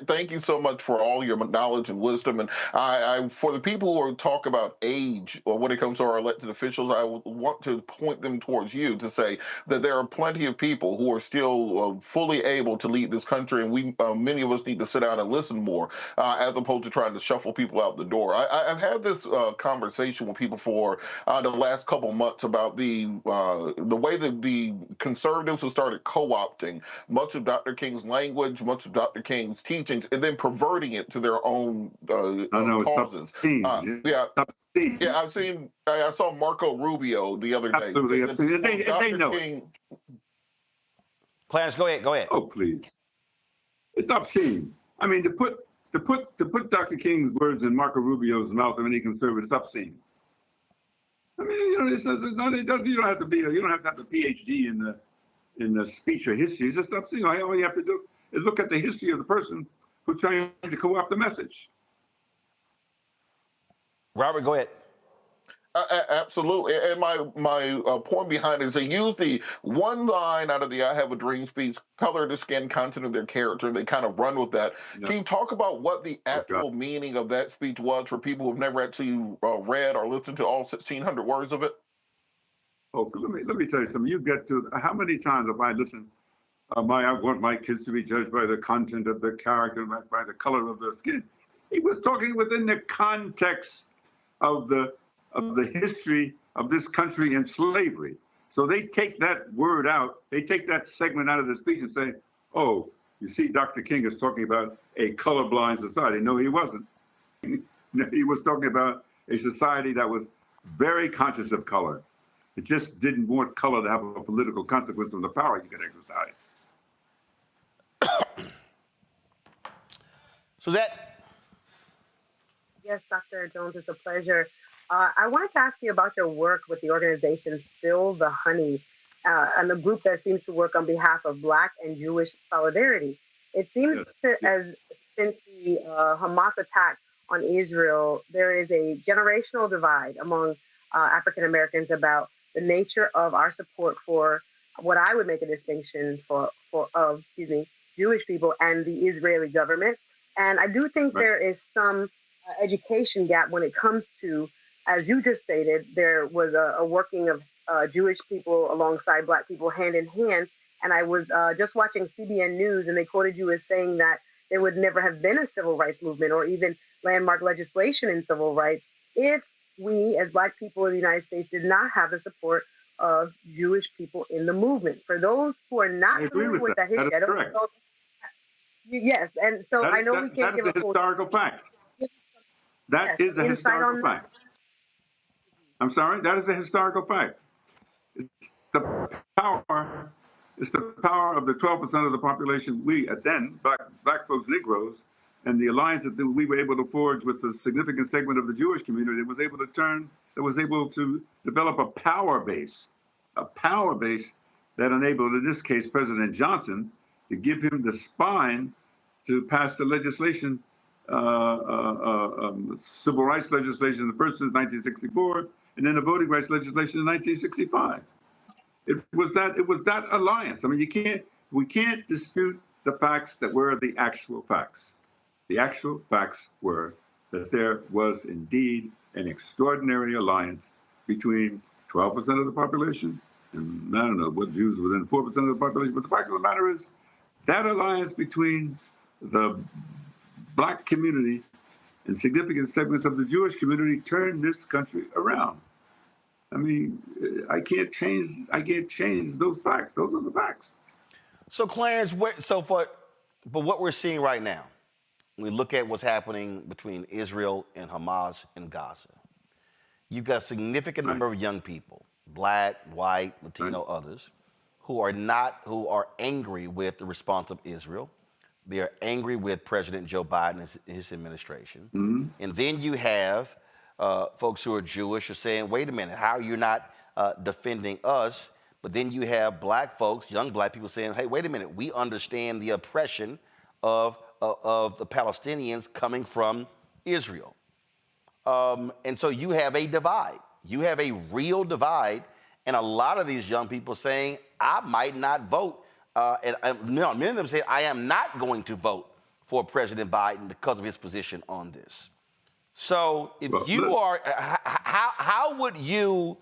Thank you so much for all your knowledge and wisdom. And I for the people who talk about age or when it comes to our elected officials, I want to point them towards you to say that there are plenty of people who are still fully able to lead this country, and we many of us need to sit down and listen more as opposed to trying to shuffle people out the door. I've had this conversation with people for the last couple months about the way that the conservatives have started co-opting much of Dr. King's language, much of Dr. King's teachings, and then perverting it to their own causes. I saw Marco Rubio the other day. Absolutely. They know King, Clarence, go ahead. Oh, please. It's obscene. I mean, to put Dr. King's words in Marco Rubio's mouth of any conservative, it's obscene. I mean, you know, you don't have to have a PhD in the speech or history. It's just obscene. All you have to do is look at the history of the person who's trying to co-opt the message. Robert, go ahead. Absolutely. And my point behind it is they use the one line out of the I Have a Dream speech, color the skin, content of their character. They kind of run with that. No. Can you talk about what the actual meaning of that speech was for people who've never actually read or listened to all 1,600 words of it? Oh, let me tell you something. You get to, how many times have I listened? I want my kids to be judged by the content of their character, by the color of their skin. He was talking within the context of the history of this country and slavery. So they take that word out, they take that segment out of the speech and say, oh, you see, Dr. King is talking about a colorblind society. No, he wasn't. He was talking about a society that was very conscious of color. It just didn't want color to have a political consequence on the power you could exercise. Suzette? Yes, Dr. Jones, it's a pleasure. I wanted to ask you about your work with the organization Spill the Honey, and the group that seems to work on behalf of Black and Jewish solidarity. It seems as since the Hamas attack on Israel, there is a generational divide among African Americans about the nature of our support for what I would make a distinction of Jewish people and the Israeli government. And I do think there is some education gap when it comes to, as you just stated, there was a working of Jewish people alongside Black people hand in hand. And I was just watching CBN News, and they quoted you as saying that there would never have been a civil rights movement or even landmark legislation in civil rights if we, as Black people in the United States, did not have the support of Jewish people in the movement. For those who are not familiar with that history, Yes, and so I know we can't give a historical fact. That is a historical fact. I'm sorry, that is a historical fact. The power, it's the power of the 12% of the population, we then, black folks, Negroes, and the alliance that we were able to forge with a significant segment of the Jewish community that was able to develop a power base that enabled, in this case, President Johnson, to give him the spine to pass the legislation, civil rights legislation, the first since 1964, and then the voting rights legislation in 1965. It was that alliance. I mean, we can't dispute the facts that were the actual facts. The actual facts were that there was indeed an extraordinary alliance between 12% of the population, and I don't know what Jews within 4% of the population, but the fact of the matter is that alliance between the black community and significant segments of the Jewish community turned this country around. I mean, I can't change those facts. Those are the facts. So, Clarence, but what we're seeing right now, when we look at what's happening between Israel and Hamas in Gaza, you've got a significant number of young people, black, white, Latino, others, who are angry with the response of Israel. They are angry with President Joe Biden and his administration. Mm-hmm. And then you have folks who are Jewish are saying, wait a minute, how are you not defending us? But then you have black folks, young black people saying, hey, wait a minute, we understand the oppression of the Palestinians coming from Israel. And so you have a divide. You have a real divide. And a lot of these young people saying, I might not vote. And many of them say, I am not going to vote for President Biden because of his position on this. So if you are, how would you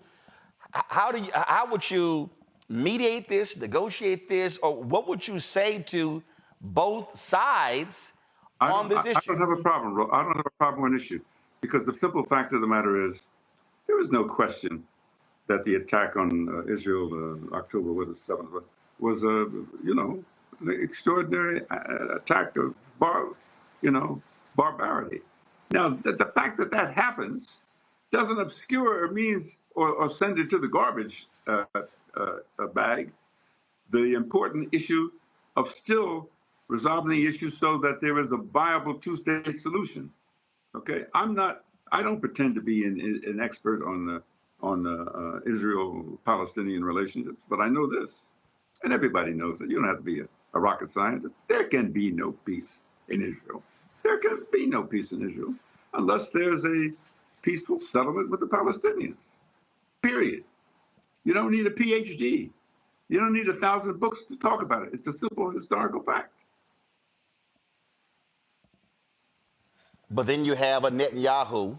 mediate this, negotiate this, or what would you say to both sides on this issue? I don't have a problem. I don't have a problem with an issue because the simple fact of the matter is there is no question that the attack on Israel, October 7th, was an extraordinary attack of barbarity. Now, the fact that that happens doesn't obscure or means or send it to the garbage bag the important issue of still resolving the issue so that there is a viable two-state solution. Okay, I don't pretend to be an expert on Israel-Palestinian relationships, but I know this, and everybody knows it. You don't have to be a rocket scientist. There can be no peace in Israel. There can be no peace in Israel unless there's a peaceful settlement with the Palestinians, period. You don't need a PhD. You don't need 1,000 books to talk about it. It's a simple historical fact. But then you have a Netanyahu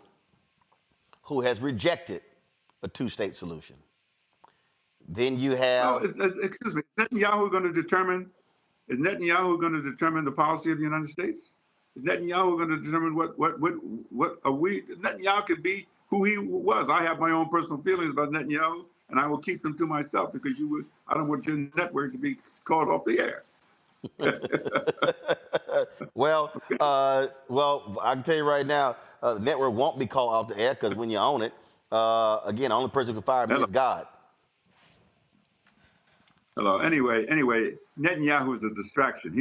who has rejected a two-state solution. Then you have... excuse me, is Netanyahu going to determine the policy of the United States? Is Netanyahu going to determine what are we? Netanyahu could be who he was. I have my own personal feelings about Netanyahu, and I will keep them to myself because I don't want your network to be called off the air. Well, I can tell you right now, the network won't be called off the air because when you own it, again, the only person who can fire me is God. Hello. Anyway, Netanyahu is a distraction.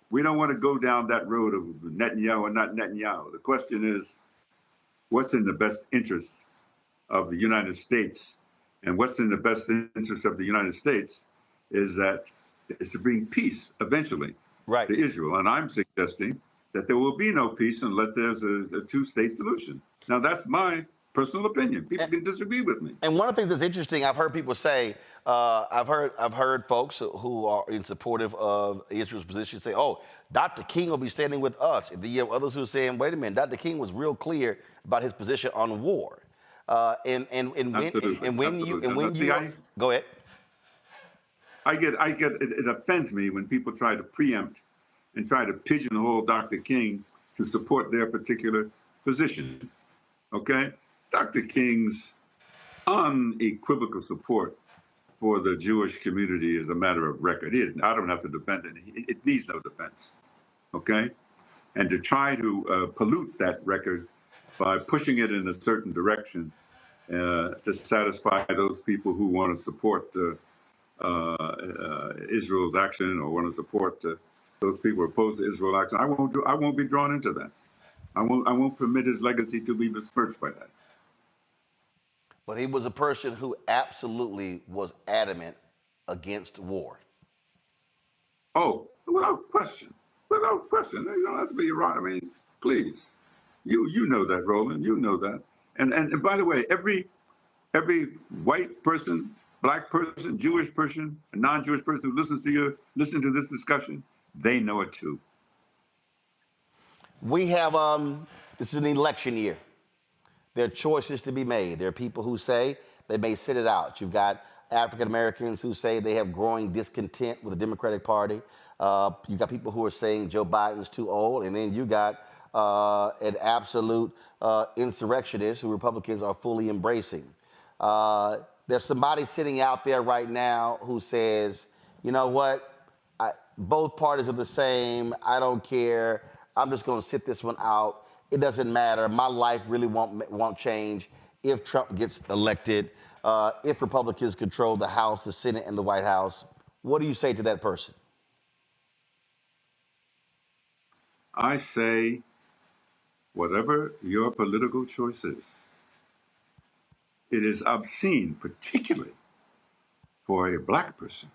We don't want to go down that road of Netanyahu or not Netanyahu. The question is, what's in the best interest of the United States? And what's in the best interest of the United States is to bring peace eventually to Israel. And I'm suggesting that there will be no peace unless there's a two-state solution. Now, that's my personal opinion. People can disagree with me. And one of the things that's interesting, I've heard people say, I've heard folks who are in supportive of Israel's position say, "Oh, Dr. King will be standing with us." And then you have others who are saying, "Wait a minute, Dr. King was real clear about his position on war." Go ahead. It offends me when people try to preempt and try to pigeonhole Dr. King to support their particular position. Okay? Dr. King's unequivocal support for the Jewish community is a matter of record. I don't have to defend it. It needs no defense, okay? And to try to pollute that record by pushing it in a certain direction to satisfy those people who want to support Israel's action or want to support those people opposed to Israel action, I won't be drawn into that. I won't permit his legacy to be besmirched by that. But he was a person who absolutely was adamant against war. Oh, without question. Without question. You don't have to be right. I mean, please. You know that, Roland. You know that. And by the way, every white person, black person, Jewish person, a non-Jewish person who listen to this discussion, they know it too. We have, this is an election year. There are choices to be made. There are people who say they may sit it out. You've got African Americans who say they have growing discontent with the Democratic Party. You got people who are saying Joe Biden's too old. And then you got an absolute insurrectionist who Republicans are fully embracing. There's somebody sitting out there right now who says, you know what, both parties are the same. I don't care. I'm just going to sit this one out. It doesn't matter. My life really won't change if Trump gets elected, if Republicans control the House, the Senate, and the White House. What do you say to that person? I say, whatever your political choice is, it is obscene, particularly for a black person.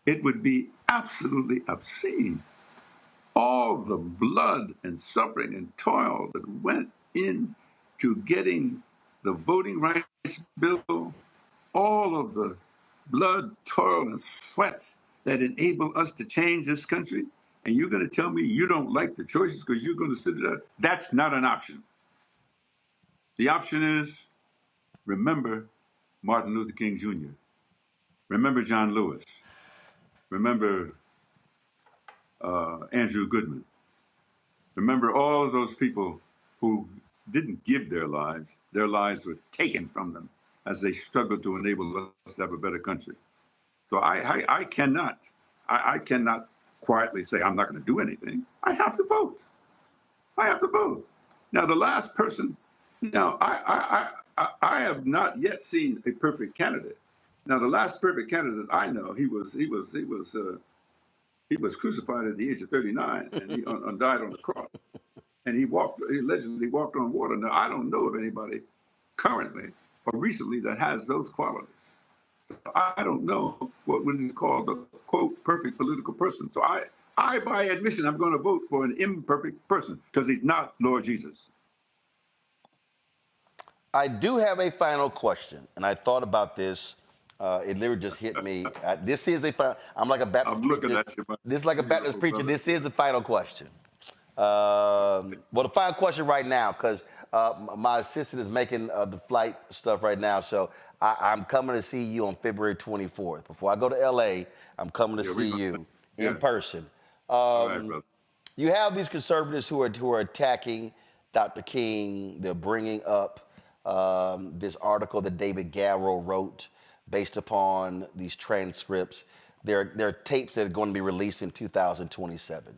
It would be absolutely obscene. All the blood and suffering and toil that went into getting the voting rights bill, all of the blood, toil, and sweat that enabled us to change this country, and you're going to tell me you don't like the choices because you're going to sit there? That's not an option. The option is, remember Martin Luther King Jr., remember John Lewis, remember Andrew Goodman. Remember all of those people who didn't give their lives were taken from them as they struggled to enable us to have a better country. So I cannot quietly say I'm not going to do anything. I have to vote. I have to vote. Now, the last person, I have not yet seen a perfect candidate. Now, the last perfect candidate I know, he was crucified at the age of 39 and he died on the cross. And he allegedly walked on water. Now, I don't know of anybody currently or recently that has those qualities. So I don't know what is called a, quote, perfect political person. So I by admission, I'm going to vote for an imperfect person because he's not Lord Jesus. I do have a final question, and I thought about this. It literally just hit me. This is a final. I'm like a Baptist preacher. I'm looking at you. This is like a Baptist preacher. This is the final question. Well, the final question right now, because my assistant is making the flight stuff right now, so I'm coming to see you on February 24th. Before I go to LA, I'm coming to see you in person. All right, brother. You have these conservatives who are attacking Dr. King. They're bringing up this article that David Garrow wrote based upon these transcripts. There are tapes that are going to be released in 2027.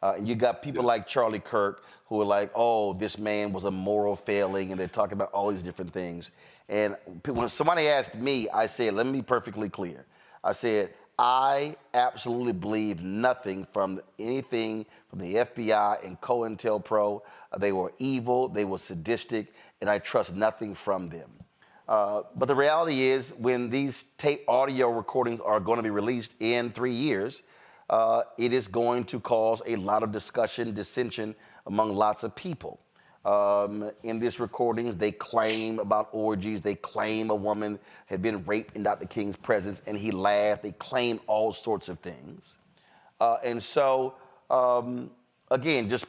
And you got people like Charlie Kirk who are like, oh, this man was a moral failing, and they're talking about all these different things. And when somebody asked me, I said, let me be perfectly clear. I said, I absolutely believe nothing from anything from the FBI and COINTELPRO. They were evil, they were sadistic, and I trust nothing from them. But the reality is, when these tape audio recordings are going to be released in 3 years, it is going to cause a lot of discussion, dissension among lots of people. In these recordings, they claim about orgies. They claim a woman had been raped in Dr. King's presence, and he laughed. They claim all sorts of things. And so, again, just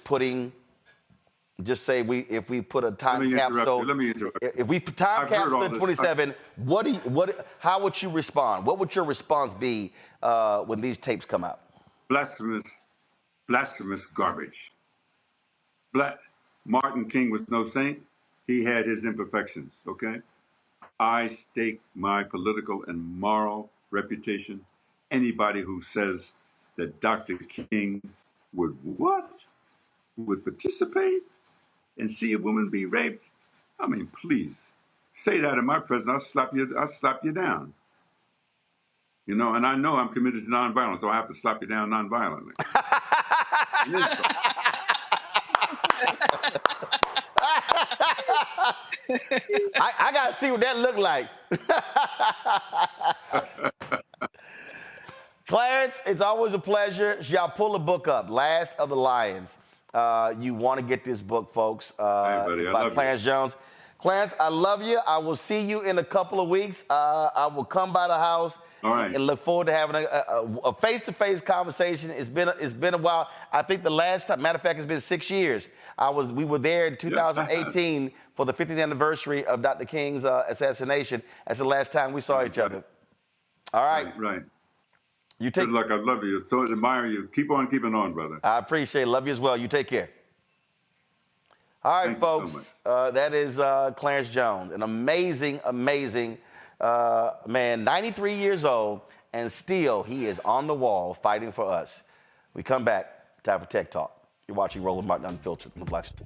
say if we put a time capsule. Let me interrupt. If we put time capsule in 27, how would you respond? What would your response be when these tapes come out? Blasphemous garbage. Martin King was no saint. He had his imperfections, okay? I stake my political and moral reputation. Anybody who says that Dr. King would what? Would participate and see a woman be raped? I mean, please say that in my presence. I'll slap you down. You know, and I know I'm committed to nonviolence, so I have to slap you down nonviolently. I got to see what that looked like. Clarence, it's always a pleasure. Y'all pull the book up, Last of the Lions. You want to get this book, folks. Hey, buddy, I by love Clarence Jones. Clarence, I love you. I will see you in a couple of weeks. I will come by the house. All right. And look forward to having a face-to-face conversation. It's been a while. I think the last time, matter of fact, it's been 6 years. We were there in 2018 for the 50th anniversary of Dr. King's assassination. That's the last time we saw each other. All right. Right. You take good luck. I love you. So admire you. Keep on keeping on, brother. I appreciate it. Love you as well. You take care. All right, Thank folks. That is Clarence Jones, an amazing, amazing man, 93 years old, and still he is on the wall fighting for us. We come back, time for Tech Talk. You're watching Roland Martin Unfiltered on the Black Star.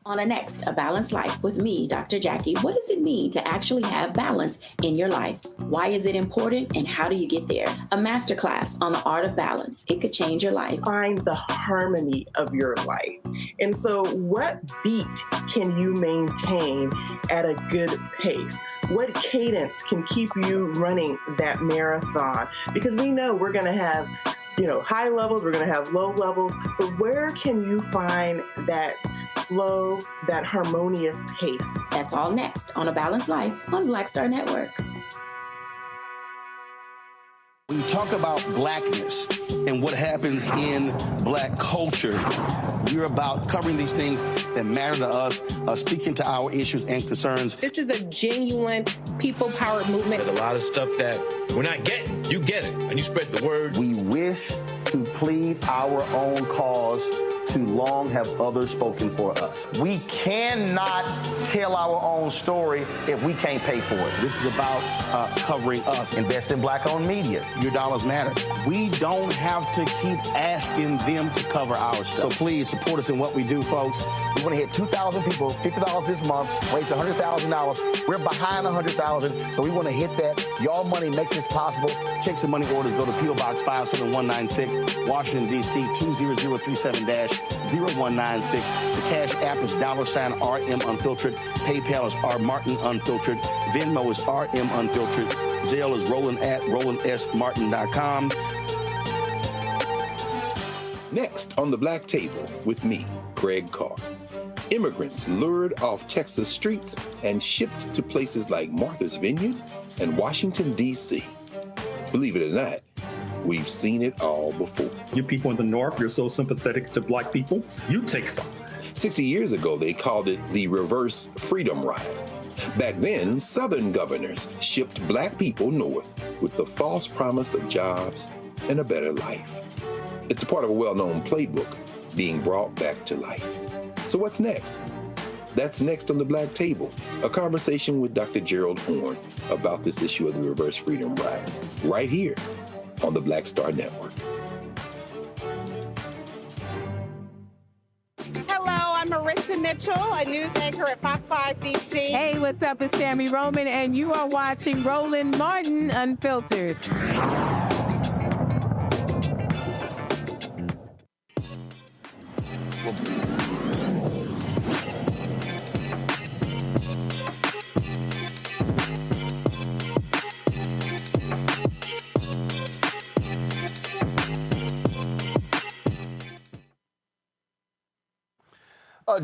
On a next, A Balanced Life with me, Dr. Jackie. What does it mean to actually have balance in your life? Why is it important and how do you get there? A masterclass on the art of balance. It could change your life. Find the harmony of your life. And so what beat can you maintain at a good pace? What cadence can keep you running that marathon? Because we know we're going to have high levels, we're going to have low levels, but where can you find that flow, that harmonious pace? That's all next on A Balanced Life on Black Star Network. When you talk about blackness and what happens in black culture, we're about covering these things that matter to us, speaking to our issues and concerns. This is a genuine people-powered movement. There's a lot of stuff that we're not getting. You get it, and you spread the word. We wish to plead our own cause. Too long have others spoken for us. We cannot tell our own story if we can't pay for it. This is about covering us. Invest in black-owned media. Your dollars matter. We don't have to keep asking them to cover our stuff. So please support us in what we do, folks. We want to hit 2,000 people, $50 this month, raise $100,000. We're behind 100,000, so we want to hit that. Your money makes this possible. Checks and money orders go to P.O. Box 57196, Washington, D.C. 20037-0196. The Cash App is $RM Unfiltered. PayPal is R Martin Unfiltered. Venmo is RM Unfiltered. Zelle is roland@rolandsmartin.com. Next on the Black Table with me, Greg Carr. Immigrants lured off Texas streets and shipped to places like Martha's Vineyard and Washington, D.C. Believe it or not, we've seen it all before. You people in the North, you're so sympathetic to black people, you take them. 60 years ago, they called it the reverse freedom rides. Back then, Southern governors shipped black people north with the false promise of jobs and a better life. It's a part of a well-known playbook being brought back to life. So what's next? That's next on the Black Table, a conversation with Dr. Gerald Horne about this issue of the reverse freedom rides, right here on the Black Star Network. Hello, I'm Marissa Mitchell, a news anchor at Fox 5 DC. Hey, what's up? It's Sammy Roman, and you are watching Roland Martin Unfiltered.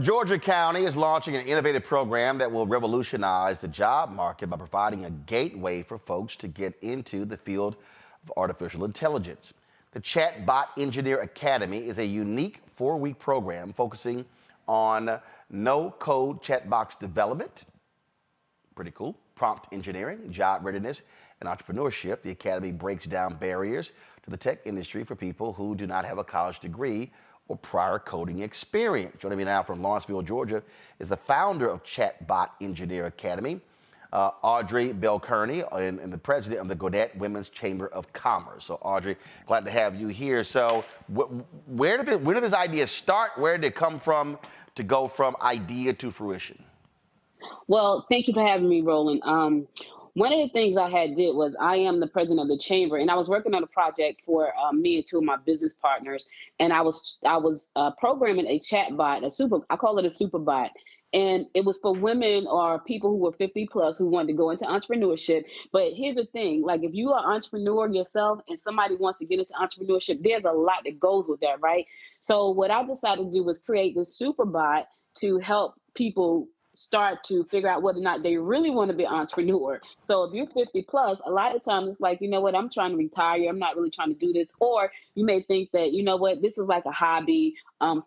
Georgia County is launching an innovative program that will revolutionize the job market by providing a gateway for folks to get into the field of artificial intelligence. The Chatbot Engineer Academy is a unique 4-week program focusing on no-code chatbots development, pretty cool, prompt engineering, job readiness, and entrepreneurship. The academy breaks down barriers to the tech industry for people who do not have a college degree or prior coding experience. Joining me now from Lawrenceville, Georgia, is the founder of Chatbot Engineer Academy, Audrey Bell-Kearney, and the president of the Gwinnett Women's Chamber of Commerce. So, Audrey, glad to have you here. So, where did this idea start? Where did it come from to go from idea to fruition? Well, thank you for having me, Roland. One of the things I had did was I am the president of the chamber, and I was working on a project for me and two of my business partners, and I was programming a chatbot, I call it a superbot, and it was for women or people who were 50 plus who wanted to go into entrepreneurship. But here's the thing, like if you are an entrepreneur yourself and somebody wants to get into entrepreneurship, there's a lot that goes with that, right? So what I decided to do was create this superbot to help people start to figure out whether or not they really want to be an entrepreneur. So if you're 50 plus, a lot of times it's like, you know what, I'm trying to retire. I'm not really trying to do this. Or you may think that, you know what, this is like a hobby,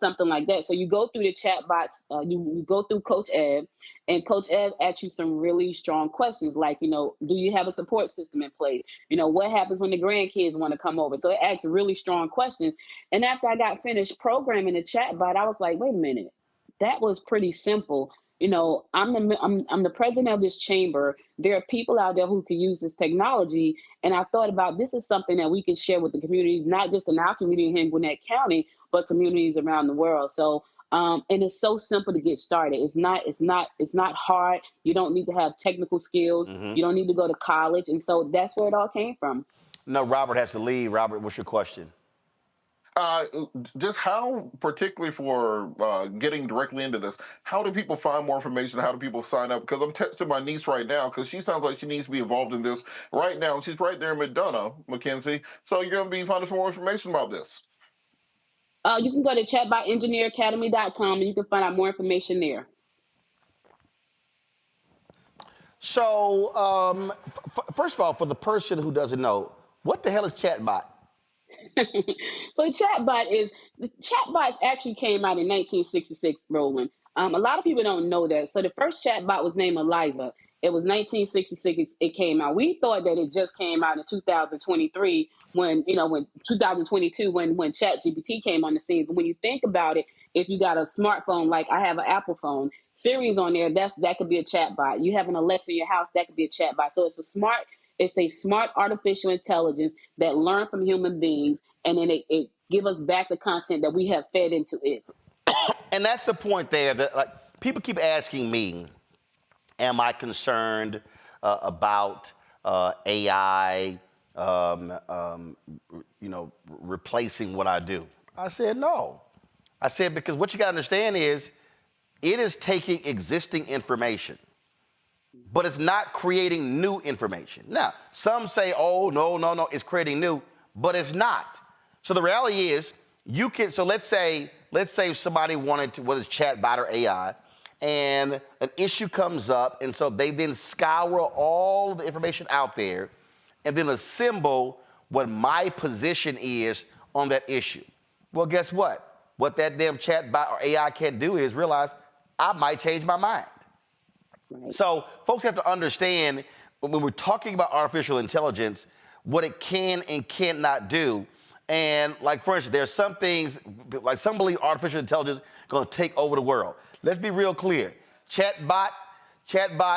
something like that. So you go through the chat bots, you go through Coach Ed, and Coach Ed asks you some really strong questions like, you know, do you have a support system in place? You know, what happens when the grandkids want to come over? So it asks really strong questions. And after I got finished programming the chat bot, I was like, wait a minute, that was pretty simple. You know, I'm the president of this chamber. There are people out there who can use this technology. And I thought about this is something that we can share with the communities, not just in our community here in Gwinnett County, but communities around the world. So, and it's so simple to get started. It's not hard. You don't need to have technical skills. You don't need to go to college. And so that's where it all came from. No, Robert has to leave. Robert, what's your question? Just how, particularly for getting directly into this, how do people find more information? How do people sign up? Because I'm texting my niece right now because she sounds like she needs to be involved in this right now. She's right there in McDonough, Mackenzie. So you're going to be finding some more information about this. You can go to chatbotengineeracademy.com and you can find out more information there. So, first of all, for the person who doesn't know, what the hell is Chatbot? So chatbots actually came out in 1966, Roland. A lot of people don't know that. So the first chatbot was named Eliza. It was 1966 it came out. We thought that it just came out in 2023 when 2022 when ChatGPT came on the scene. But when you think about it, if you got a smartphone, like I have an Apple phone, Siri's on there, that could be a chatbot. You have an Alexa in your house, that could be a chatbot. So it's a smart artificial intelligence that learn from human beings, and then it give us back the content that we have fed into it. And that's the point there that like people keep asking me, am I concerned about AI, replacing what I do? I said no. I said because what you got to understand is it is taking existing information, but it's not creating new information. Now, some say, oh, no, it's creating new, but it's not. So the reality is let's say somebody wanted to, whether it's chatbot or AI, and an issue comes up, and so they then scour all the information out there and then assemble what my position is on that issue. Well, guess what? What that damn chatbot or AI can't do is realize I might change my mind. Right. So folks have to understand when we're talking about artificial intelligence, what it can and cannot do. And like, for instance, there's some things, like some believe artificial intelligence is going to take over the world. Let's be real clear. Chatbot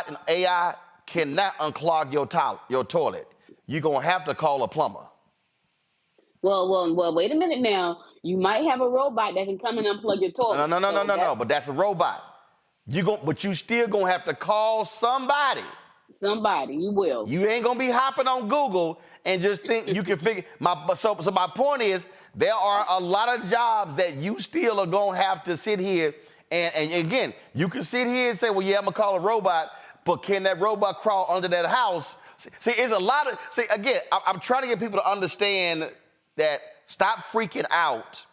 and AI cannot unclog your toilet. You're going to have to call a plumber. Well, wait a minute now. You might have a robot that can come and unplug your toilet. No, but that's a robot. But you still going to have to call somebody. Somebody, you will. You ain't going to be hopping on Google and just think you can figure. So my point is, there are a lot of jobs that you still are going to have to sit here. And again, you can sit here and say, well, yeah, I'm going to call a robot, but can that robot crawl under that house? See, it's a lot of, again, I'm trying to get people to understand that stop freaking out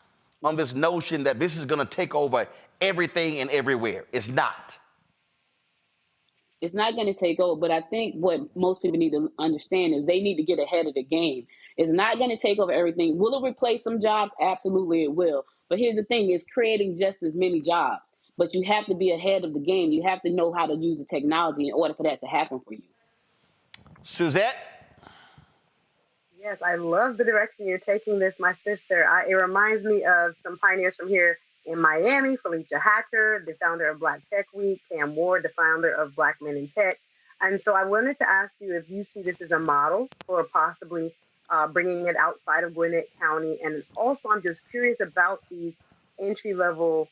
on this notion that this is going to take over everything and everywhere. It's not. It's not going to take over, but I think what most people need to understand is they need to get ahead of the game. It's not going to take over everything. Will it replace some jobs? Absolutely it will. But here's the thing, it's creating just as many jobs. But you have to be ahead of the game. You have to know how to use the technology in order for that to happen for you. Suzette? Yes, I love the direction you're taking this, my sister. It reminds me of some pioneers from here in Miami, Felicia Hatcher, the founder of Black Tech Week, Cam Ward, the founder of Black Men in Tech. And so I wanted to ask you if you see this as a model for possibly bringing it outside of Gwinnett County. And also, I'm just curious about these entry-level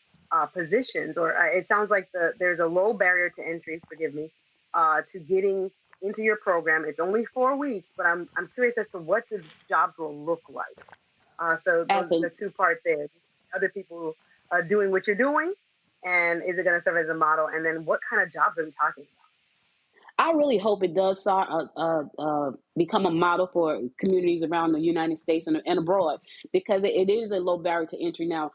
positions, or it sounds like there's a low barrier to entry, forgive me, to getting into your program. It's only 4 weeks, but I'm curious as to what the jobs will look like. So those are the two parts there. Other people doing what you're doing, and is it going to serve as a model? And then what kind of jobs are we talking about? I really hope it does become a model for communities around the United States and abroad, because it is a low barrier to entry. Now,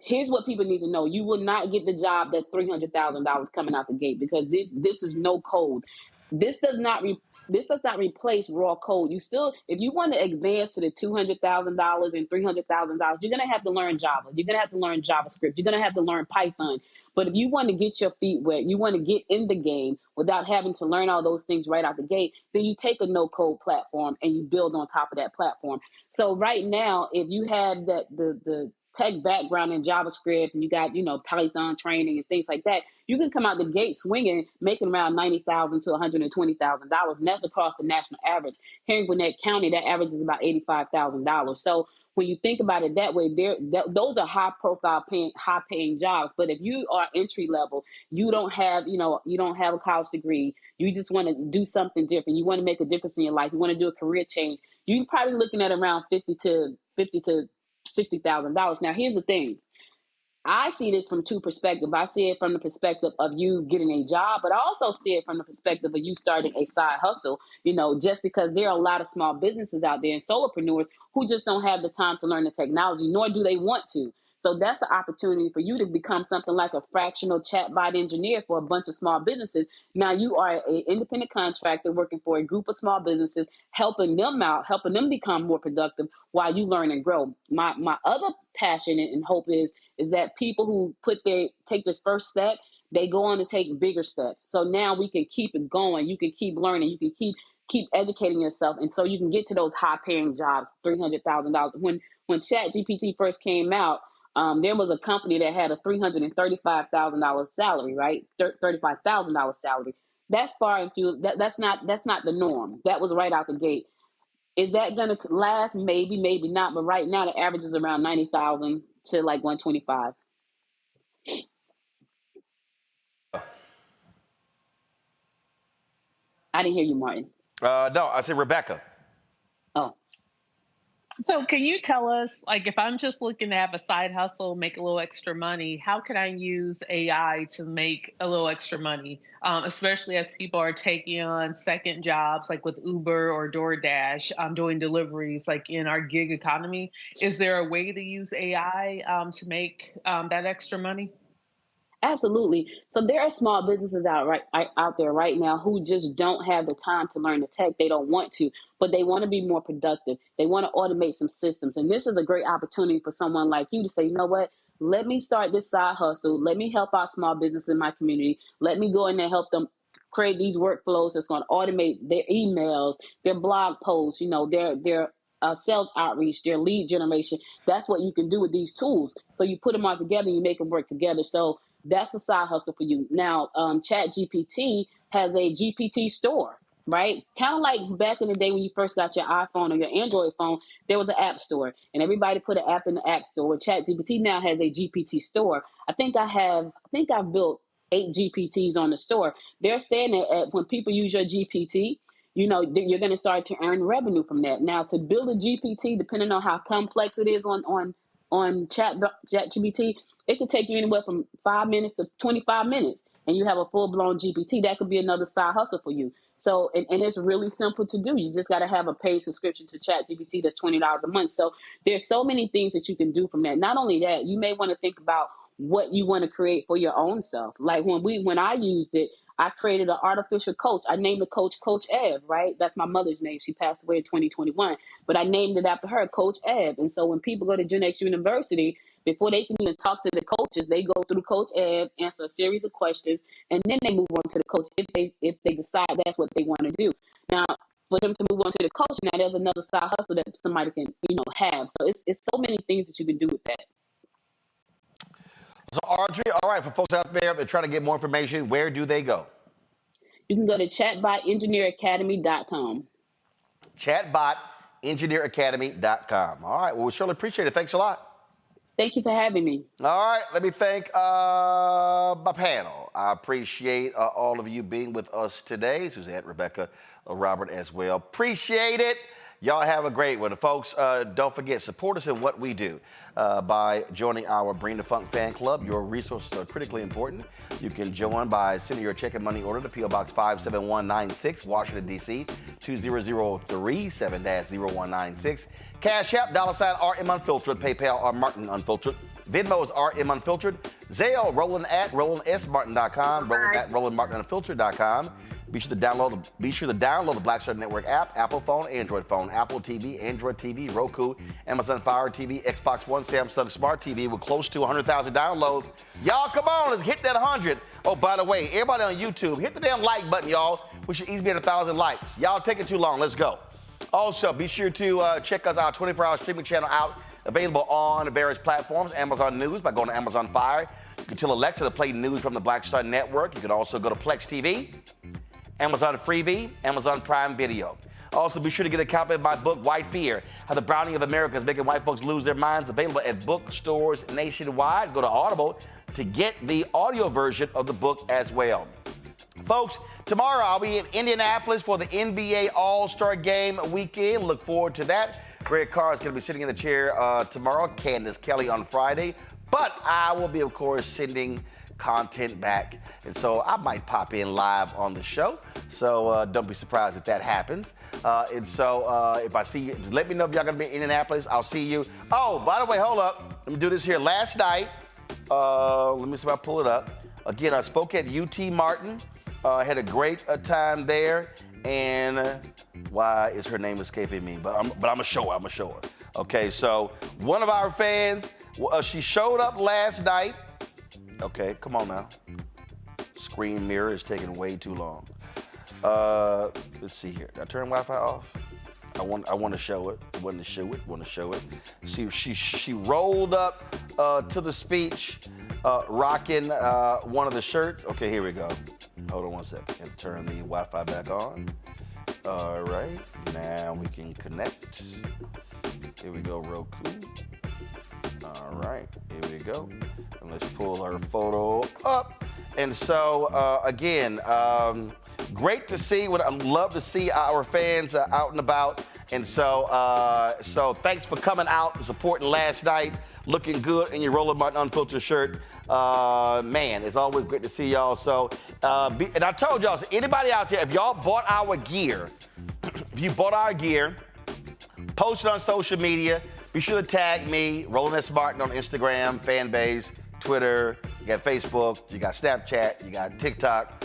here's what people need to know. You will not get the job that's $300,000 coming out the gate, because this is no code. This does not replace raw code. You still, if you want to advance to the $200,000 and $300,000, you're going to have to learn Java. You're going to have to learn JavaScript. You're going to have to learn Python. But if you want to get your feet wet, you want to get in the game without having to learn all those things right out the gate, then you take a no-code platform and you build on top of that platform. So right now, if you have the tech background in JavaScript and you got, Python training and things like that, you can come out the gate swinging, making around $90,000 to $120,000, and that's across the national average. Here in Gwinnett County, that average is about $85,000. So when you think about it that way, those are high-profile, high-paying jobs. But if you are entry level, you don't have a college degree, you just want to do something different, you want to make a difference in your life, you want to do a career change, you're probably looking at around $50,000 to $60,000. Now, here's the thing. I see this from two perspectives. I see it from the perspective of you getting a job, but I also see it from the perspective of you starting a side hustle, just because there are a lot of small businesses out there and solopreneurs who just don't have the time to learn the technology, nor do they want to. So that's an opportunity for you to become something like a fractional chatbot engineer for a bunch of small businesses. Now you are an independent contractor working for a group of small businesses, helping them out, helping them become more productive while you learn and grow. My other passion and hope is that people who take this first step, they go on to take bigger steps. So now we can keep it going. You can keep learning. You can keep educating yourself, and so you can get to those high-paying jobs, $300,000. When ChatGPT first came out, there was a company that had a $335,000 salary, right? $35,000 salary. That's far and few. That's not the norm. That was right out the gate. Is that going to last? Maybe, maybe not. But right now, the average is around 90,000 to like 125. I didn't hear you, Martin. No, I said Rebecca. Oh. So can you tell us, like, if I'm just looking to have a side hustle, make a little extra money, how can I use AI to make a little extra money? Especially as people are taking on second jobs, like with Uber or DoorDash, doing deliveries, like in our gig economy. Is there a way to use AI to make that extra money? Absolutely. So there are small businesses out there right now who just don't have the time to learn the tech. They don't want to, but they want to be more productive. They want to automate some systems. And this is a great opportunity for someone like you to say, you know what? Let me start this side hustle. Let me help out small business in my community. Let me go in there and help them create these workflows that's going to automate their emails, their blog posts, their sales outreach, their lead generation. That's what you can do with these tools. So you put them all together and you make them work together. So that's a side hustle for you. Now, ChatGPT has a GPT store, right? Kind of like back in the day when you first got your iPhone or your Android phone, there was an app store, and everybody put an app in the app store. Well, ChatGPT now has a GPT store. I think I've built 8 GPTs on the store. They're saying that when people use your GPT, you're going to start to earn revenue from that. Now, to build a GPT, depending on how complex it is on ChatGPT, it could take you anywhere from 5 minutes to 25 minutes, and you have a full-blown GPT. That could be another side hustle for you. So, and it's really simple to do. You just got to have a paid subscription to ChatGPT that's $20 a month. So there's so many things that you can do from that. Not only that, you may want to think about what you want to create for your own self. Like when I used it, I created an artificial coach. I named the coach Coach Ev, right? That's my mother's name. She passed away in 2021, but I named it after her, Coach Ev. And so when people go to Gen X University, before they can even talk to the coaches, they go through Coach Ev, answer a series of questions, and then they move on to the coach if they decide that's what they want to do. Now, for them to move on to the coach, now there's another side hustle that somebody can, have. So it's so many things that you can do with that. So Audrey, all right, for folks out there that are trying to get more information, where do they go? You can go to chatbotengineeracademy.com. Chatbotengineeracademy.com. All right, well, we surely appreciate it. Thanks a lot. Thank you for having me. All right, let me thank my panel. I appreciate all of you being with us today. Suzette, Rebecca, Robert as well. Appreciate it. Y'all have a great one. Folks, don't forget, support us in what we do by joining our Bring the Funk fan club. Your resources are critically important. You can join by sending your check and money order to P.O. Box 57196, Washington, D.C., 20037-0196. Cash App, $RM Unfiltered, PayPal, R Martin Unfiltered. Venmo is RM Unfiltered. Zelle, Roland at RolandSMartin.com, Roland at RolandMartinUnfiltered.com. Be sure to download the Black Star Network app, Apple phone, Android phone, Apple TV, Android TV, Roku, Amazon Fire TV, Xbox One, Samsung Smart TV with close to 100,000 downloads. Y'all, come on, let's hit that 100. Oh, by the way, everybody on YouTube, hit the damn like button, y'all. We should easily be at 1,000 likes. Y'all taking too long. Let's go. Also, be sure to check us out, 24-hour streaming channel out, available on various platforms. Amazon News by going to Amazon Fire. You can tell Alexa to play news from the Black Star Network. You can also go to Plex TV, Amazon Freevee, Amazon Prime Video. Also, be sure to get a copy of my book, White Fear, How the Browning of America is Making White Folks Lose Their Minds, available at bookstores nationwide. Go to Audible to get the audio version of the book as well. Folks, tomorrow I'll be in Indianapolis for the NBA All-Star Game weekend. Look forward to that. Greg Carr is going to be sitting in the chair tomorrow, Candace Kelly on Friday. But I will be, of course, sending content back. And so I might pop in live on the show. So don't be surprised if that happens. And so if I see you, just let me know if y'all going to be in Indianapolis. I'll see you. Oh, by the way, hold up. Let me do this here. Last night, let me see if I pull it up. Again, I spoke at UT Martin. Had a great time there. And why is her name escaping me? But I'm gonna show her. Okay, so one of our fans, she showed up last night. Okay, come on now. Screen mirror is taking way too long. Let's see here. Did I turn Wi-Fi off? I want to show it. I want to show it. See, she rolled up to the speech, rocking one of the shirts. Okay, here we go. Hold on one second. And turn the Wi-Fi back on. All right, now we can connect. Here we go, Roku. All right, here we go. And let's pull her photo up. And so, again, great to see. Would love to see our fans out and about. And so, thanks for coming out and supporting last night. Looking good in your Roland Martin Unfiltered shirt. Man, it's always great to see y'all. So, and I told y'all, so anybody out there, if y'all bought our gear, post it on social media. Be sure to tag me, Roland S. Martin on Instagram, Fanbase, Twitter. You got Facebook, you got Snapchat, you got TikTok.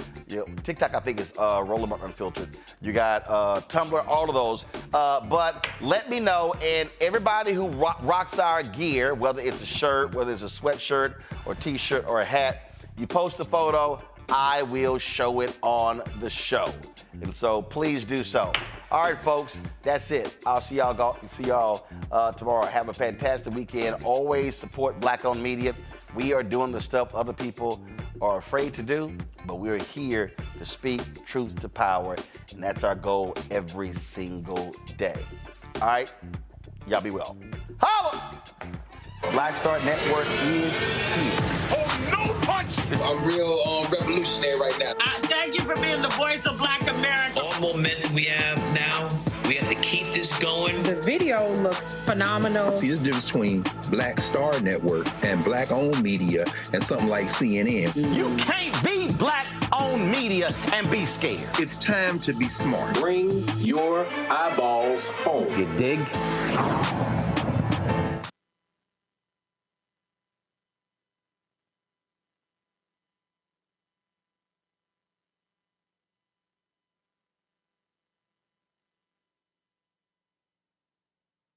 TikTok, I think, is Roland Martin Unfiltered. You got Tumblr, all of those. But let me know, and everybody who rocks our gear, whether it's a shirt, whether it's a sweatshirt or T-shirt or a hat, you post a photo, I will show it on the show. And so please do so. All right, folks, that's it. I'll see y'all tomorrow. Have a fantastic weekend. Always support Black-owned media. We are doing the stuff other people are afraid to do, but we're here to speak truth to power, and that's our goal every single day. All right? Y'all be well. Holla! Black Star Network is here. Oh, no punch! I'm real revolutionary right now. Thank you for being the voice of Black America. All momentum we have now, we have to keep this going. The video looks phenomenal. See, this difference between Black Star Network and Black-owned media and something like CNN. You can't be Black-owned media and be scared. It's time to be smart. Bring your eyeballs home. You dig?